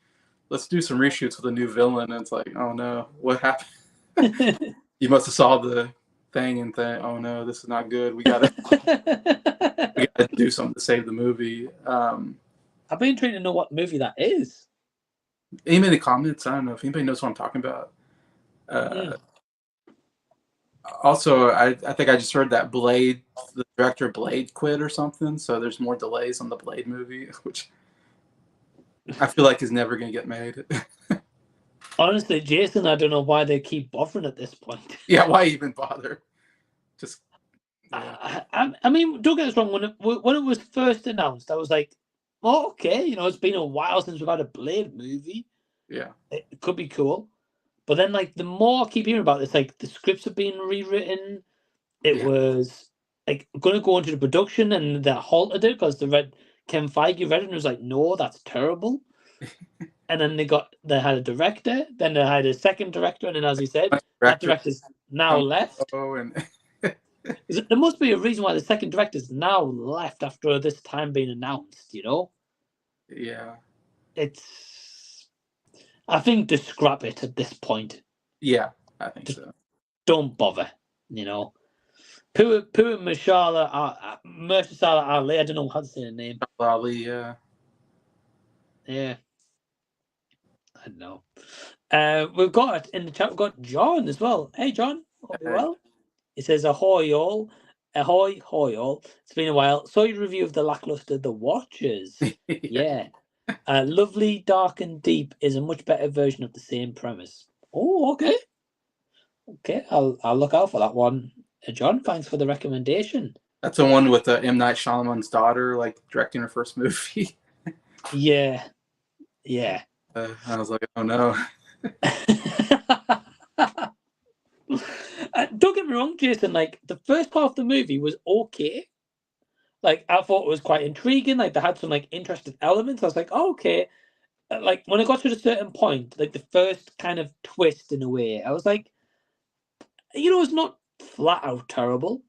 let's do some reshoots with a new villain, and it's like, oh no, what happened? You must have saw the thing and think, oh no, this is not good. We gotta do something to save the movie. I've been trying to know what movie that is. Aim in the comments. I don't know if anybody knows what I'm talking about. Also, I think I just heard that the director of Blade quit or something, so there's more delays on the Blade movie, which I feel like is never going to get made. Honestly, Jason, I don't know why they keep bothering at this point. Yeah, why even bother? Just. Yeah. I mean, don't get us wrong. When it was first announced, I was like, oh, okay, it's been a while since we've had a Blade movie. Yeah, it could be cool. But then, the more I keep hearing about this, the scripts are being rewritten. It was going to go into the production, and they halted it because the Kevin Feige read it and was like, no, that's terrible. And then they had a director, then they had a second director, and then, as he said, that director's now left. And there must be a reason why the second director's now left after this time being announced, you know? Yeah. I think to scrap it at this point. Yeah, I think so. Don't bother, you know? Pua Mahershala Ali, I don't know how to say the name. Ali, yeah. Yeah. I don't know. We've got in the chat, we've got John as well. Hey, John. Hope you're well. He says, ahoy, all. Ahoy, hoy, all. It's been a while. Saw your review of the lackluster The Watchers. Yeah. Lovely, Dark and Deep is a much better version of the same premise. Oh, okay. Okay, I'll look out for that one. John, thanks for the recommendation. That's the one with M. Night Shyamalan's daughter, like, directing her first movie. Yeah. I was like, oh no. Don't get me wrong, Jason. Like, the first part of the movie was okay. Like, I thought it was quite intriguing. Like, they had some like interesting elements. I was like, oh, okay. Like, when I got to a certain point, like the first kind of twist in a way, I was like, you know, it's not flat out terrible.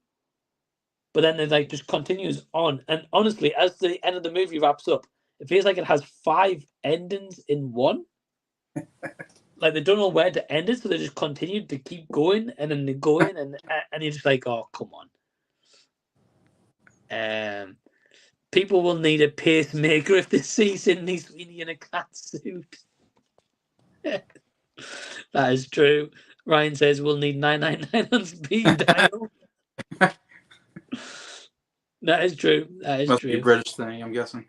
But then it like just continues on. And honestly, as the end of the movie wraps up, it feels like it has 5 endings in one. Like, they don't know where to end it, so they just continue to keep going, and then they go in, and you're just like, oh, come on. People will need a pacemaker if they see Sydney Sweeney in a cat suit. That is true. Ryan says we'll need 999 on speed dial. That is true. That is Must true. be a British thing, I'm guessing.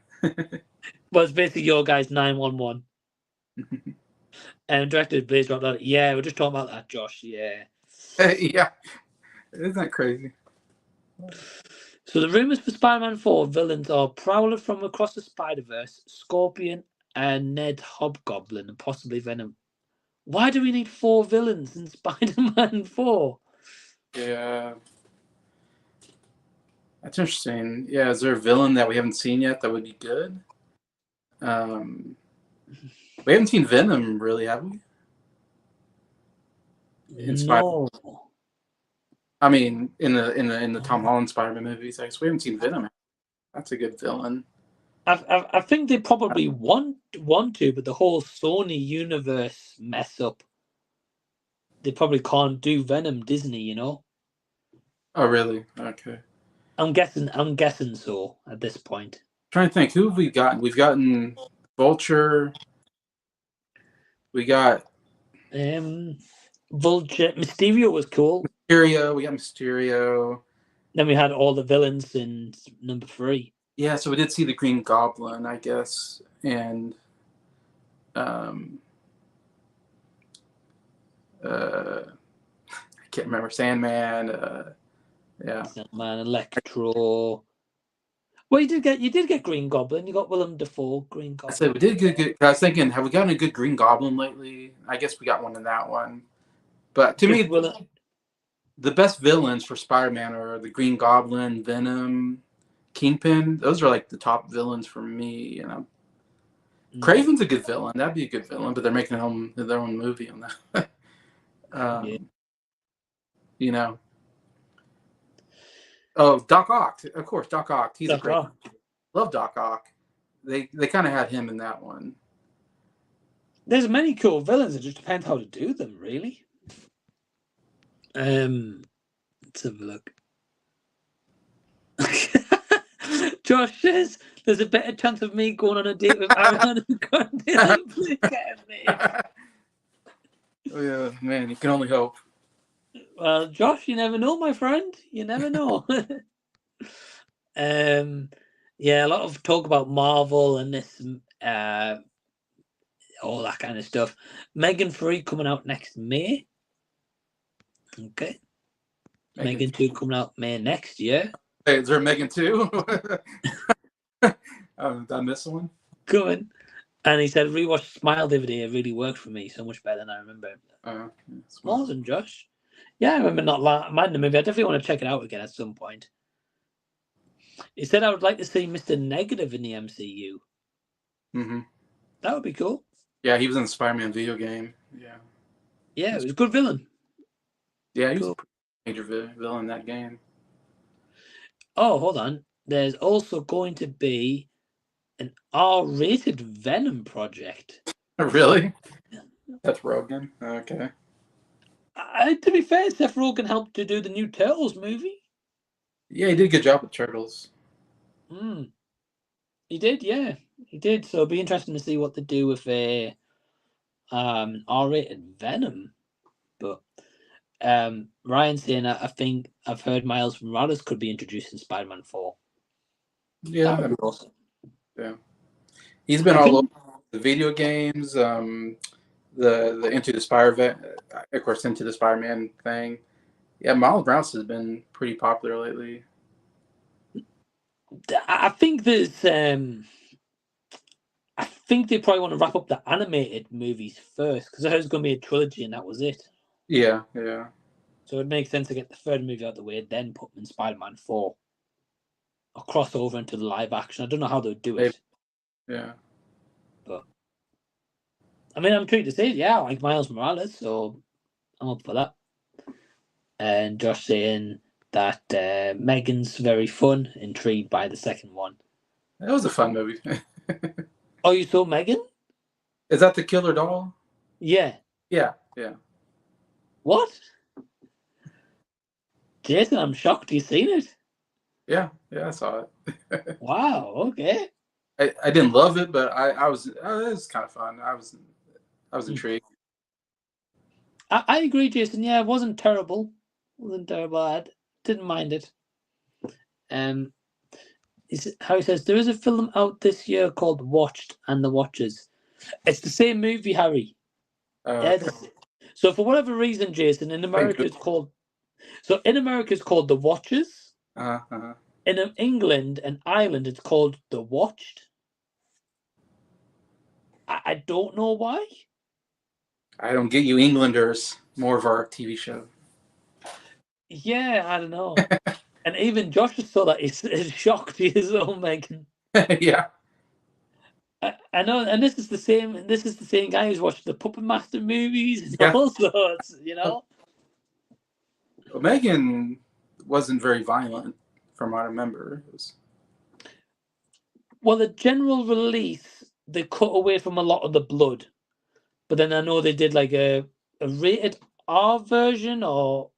Well, it's basically your guy's 911. Directed Blaze Rock. Yeah, we're just talking about that, Josh. Yeah. Yeah. Isn't that crazy? So the rumors for Spider-Man 4 villains are Prowler from Across the Spider-Verse, Scorpion, and Ned Hobgoblin, and possibly Venom. Why do we need 4 villains in Spider-Man 4? Yeah. That's interesting. Yeah, is there a villain that we haven't seen yet that would be good? We haven't seen Venom, really, have we? No. I mean, in the Tom Holland Spider-Man movies, I guess we haven't seen Venom. That's a good villain. I think they probably want to, but the whole Sony universe mess up. They probably can't do Venom Disney, you know. Oh, really? Okay. I'm guessing so at this point. Trying to think, who have we gotten? We've gotten Vulture. We got Vulture. Mysterio was cool. Mysterio. We got Mysterio. Then we had all the villains in number 3. Yeah, so we did see the Green Goblin, I guess, and I can't remember, Sandman. Yeah, Sandman, Electro. Well, you did get Green Goblin. You got Willem Dafoe, Green Goblin. I said we did good. I was thinking, have we gotten a good Green Goblin lately? I guess we got one in that one. But to me, the best villains for Spider-Man are the Green Goblin, Venom, Kingpin. Those are like the top villains for me. You know, Kraven's a good villain. That'd be a good villain, but they're making their own movie on that. Yeah. You know. Oh, Doc Ock, of course, Doc Ock. He's a great. Love Doc Ock. They kind of had him in that one. There's many cool villains. It just depends how to do them, really. Let's have a look. Josh says there's a better chance of me going on a date with Ariana Grande than Blake. Oh yeah, man, you can only hope. Well, Josh, you never know, my friend. You never know. Yeah, a lot of talk about Marvel and this, all that kind of stuff. Megan 3 coming out next May. Okay. Megan 2 coming out May next year. Hey, is there a Megan 2? Did I miss one? Coming. And he said, rewatch Smile the other day. It really worked for me so much better than I remember. Awesome, Josh. Yeah, I remember not minding the movie. I definitely want to check it out again at some point. He said, I would like to see Mr. Negative in the MCU. Mm-hmm. That would be cool. Yeah, he was in the Spider-Man video game. Yeah. Yeah, it was a good villain. Yeah, he was Cool. a major villain in that game. Oh, hold on. There's also going to be an R-rated Venom project. Really? Seth Rogen? Okay. To be fair, Seth Rogen helped to do the new Turtles movie. Yeah, he did a good job with Turtles. He did, yeah. He did. So it'll be interesting to see what they do with a R-rated Venom. But Ryan's saying, I think I've heard Miles Morales could be introduced in Spider-Man 4. Yeah. That would be awesome. Yeah. He's been all over the video games, the Into the of course, Into the Spider-Man thing. Yeah, Miles Morales has been pretty popular lately. I think there's I think they probably want to wrap up the animated movies first because there's going to be a trilogy and that was it. Yeah. So it makes sense to get the third movie out of the way, then put them in Spider-Man 4. Or cross over into the live action. I don't know how they'll do it. Yeah. But I mean, I'm treated to say, yeah, I like Miles Morales, so I'm up for that. And Josh saying that Megan's very fun, intrigued by the second one. That was a fun movie. Oh, you saw Megan? Is that the killer doll? Yeah. Yeah. What? Jason, I'm shocked you seen it. Yeah, I saw it. Wow, okay. I didn't love it, but it was kind of fun. I was intrigued. I agree, Jason. Yeah, it wasn't terrible. I didn't mind it. Harry says there is a film out this year called Watched and the Watchers. It's the same movie, Harry. So for whatever reason, Jason, in America it's called. So in America it's called The Watchers. In England and Ireland it's called The Watched. I don't know why. I don't get you Englanders. More of our TV show. Yeah, I don't know. And even Josh saw that. He's shocked. He is, oh, Megan. Yeah. I know, and this is the same guy who's watched the Puppet Master movies and all sorts, you know. Well, Megan wasn't very violent, from what I remember. Well, the general release, they cut away from a lot of the blood, but then I know they did like a rated R version, or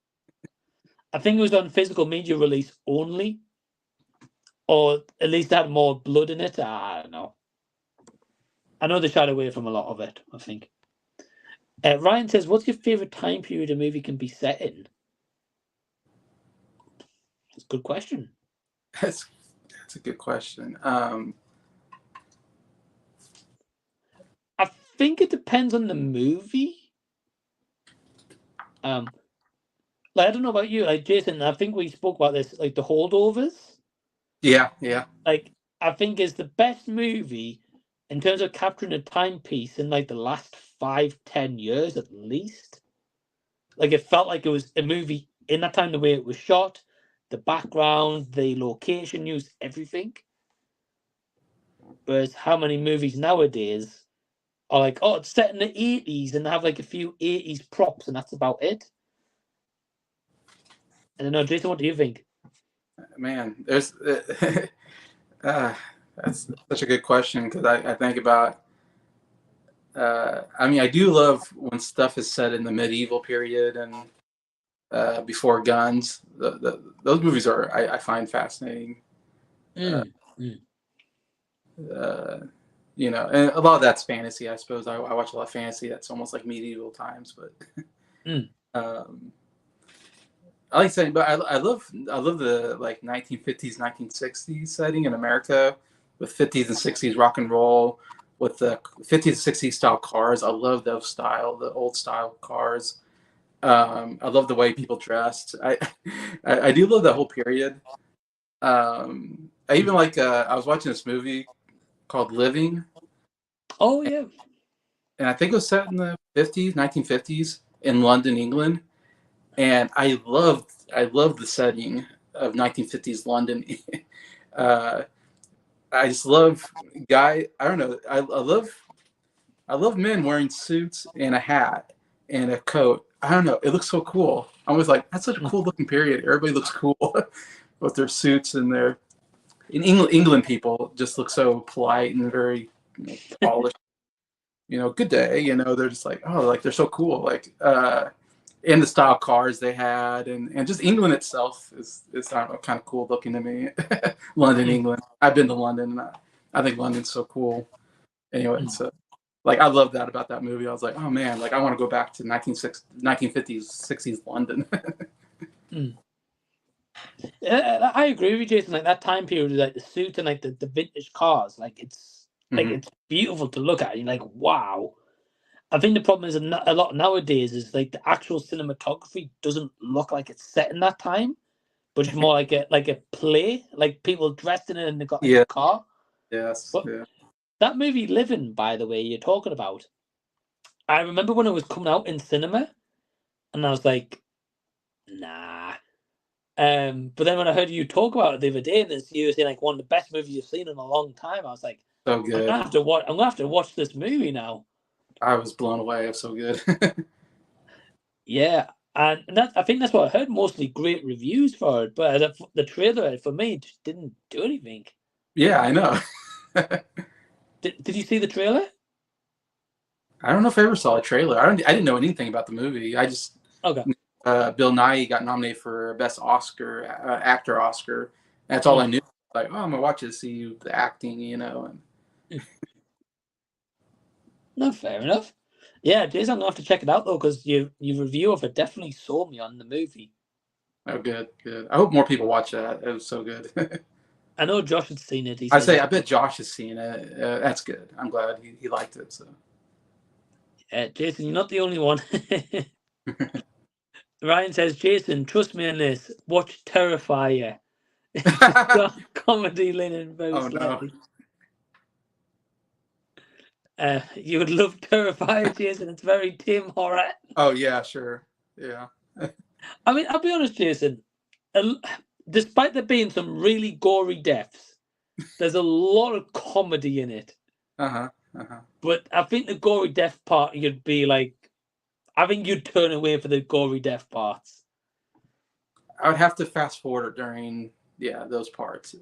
I think it was on physical media release only, or at least had more blood in it. I don't know. I know they shied away from a lot of it, I think. Ryan says, what's your favourite time period a movie can be set in? That's a good question. That's a good question. I think it depends on the movie. Like, I don't know about you, like Jason, I think we spoke about this, like The Holdovers. Yeah. Like, I think it's the best movie in terms of capturing a timepiece in like the last 5-10 years at least. Like, it felt like it was a movie in that time, the way it was shot, the background, the location use, everything. Whereas how many movies nowadays are like, oh, it's set in the 80s and they have like a few 80s props and that's about it. I don't know, Jason, what do you think? Man, there's that's such a good question because I think about. I mean, I do love when stuff is set in the medieval period and before guns. Those movies I find fascinating. You know, and a lot of that's fantasy, I suppose. I watch a lot of fantasy that's almost like medieval times, but I like saying, but I love the like 1950s, 1960s setting in America with 50s and 60s rock and roll with the 50s and 60s style cars. I love the old style cars. I love the way people dressed. I do love that whole period. I even like I was watching this movie called Living. Oh yeah. And I think it was set in the 50s, 1950s in London, England. And I loved the setting of 1950s London. I just love I don't know. I love men wearing suits and a hat and a coat. I don't know. It looks so cool. I was like, that's such a cool looking period. Everybody looks cool with their suits and their. In England, people just look so polite and very polished. Good day. They're just like, oh, like they're so cool. Like, and the style cars they had, and just England itself is I don't know, kind of cool looking to me. London, England. I've been to London, and I think London's so cool. Anyway, so like I love that about that movie. I was like, oh man, like I want to go back to 1950s, 60s London. I agree with you, Jason. Like that time period, like the suit and like the vintage cars, like it's like it's beautiful to look at. You're like, wow. I think the problem is a lot nowadays is like the actual cinematography doesn't look like it's set in that time, but it's more like a play, like people dressed in it and they got like a car. Yes. But that movie Living, by the way, you're talking about, I remember when it was coming out in cinema, and I was like, nah. But then when I heard you talk about it the other day, and you were saying like one of the best movies you've seen in a long time, I was like, so good. I'm gonna have to watch this movie now. I was blown away. It was so good. Yeah, and I think that's what I heard. Mostly great reviews for it, but the trailer for me just didn't do anything. Yeah, I know. Did you see the trailer? I don't know if I ever saw a trailer. I didn't know anything about the movie. I just Bill Nighy got nominated for Best Oscar Actor Oscar. That's all I knew. Like, oh, I'm gonna watch it to see the acting, And No, fair enough. Yeah, Jason, I'm gonna have to check it out though, because your review of it definitely sold me on the movie. Oh, good. I hope more people watch that. It was so good. I know Josh had seen it. I bet Josh has seen it. That's good. I'm glad he liked it. So. Yeah, Jason, you're not the only one. Ryan says, Jason, trust me on this. Watch Terrifier. Comedy leaning very slightly. No. You would love Terrifier, Jason. It's very Tim horror. Oh yeah, sure. Yeah. I mean, I'll be honest, Jason. Despite there being some really gory deaths, there's a lot of comedy in it. But I think the gory death part, you'd be like, I think you'd turn away for the gory death parts. I would have to fast forward during those parts.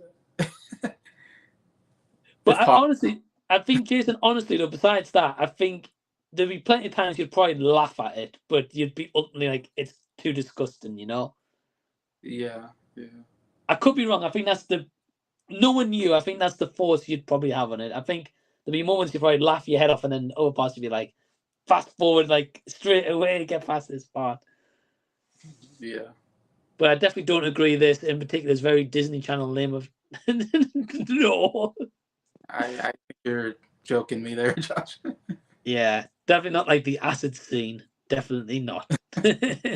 But I think, Jason, honestly though, besides that, I think there'd be plenty of times you'd probably laugh at it, but you'd be ultimately like, it's too disgusting, Yeah. I could be wrong. I think that's knowing you, I think that's the force you'd probably have on it. I think there'd be moments you'd probably laugh your head off, and then other parts you'd be like, fast forward, like straight away, get past this part. Yeah. But I definitely don't agree. This in particular is very Disney Channel name of no. I think you're joking me there, Josh. Yeah, definitely not like the acid scene. Definitely not.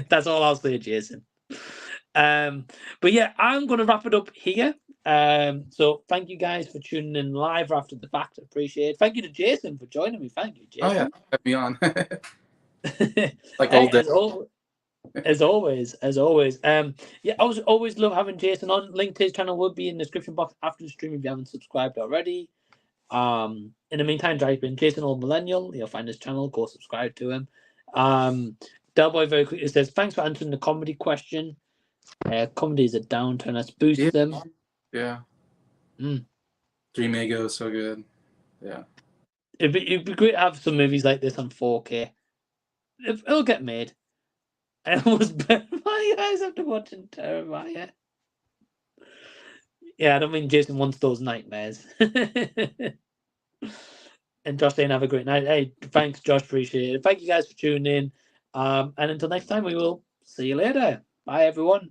That's all I'll say, Jason. But yeah, I'm going to wrap it up here. So thank you guys for tuning in live after the fact. I appreciate it. Thank you to Jason for joining me. Thank you, Jason. Oh yeah, have me on. Like old days. As always. Yeah, I always love having Jason on. Link to his channel will be in the description box after the stream if you haven't subscribed already. In the meantime, type in Jason Old Millennial. You'll find his channel. Go subscribe to him. Delboy very quickly says, thanks for answering the comedy question. Comedy is a downturn. Let's boost them. Yeah. Dream Ego is so good. Yeah. It'd be great to have some movies like this on 4K. It'll get made. I almost burned my eyes after watching Terrifier. Yeah, I don't mean Jason wants those nightmares. And Josh saying have a great night. Hey, thanks, Josh. Appreciate it. Thank you guys for tuning in. And until next time, we will see you later. Bye, everyone.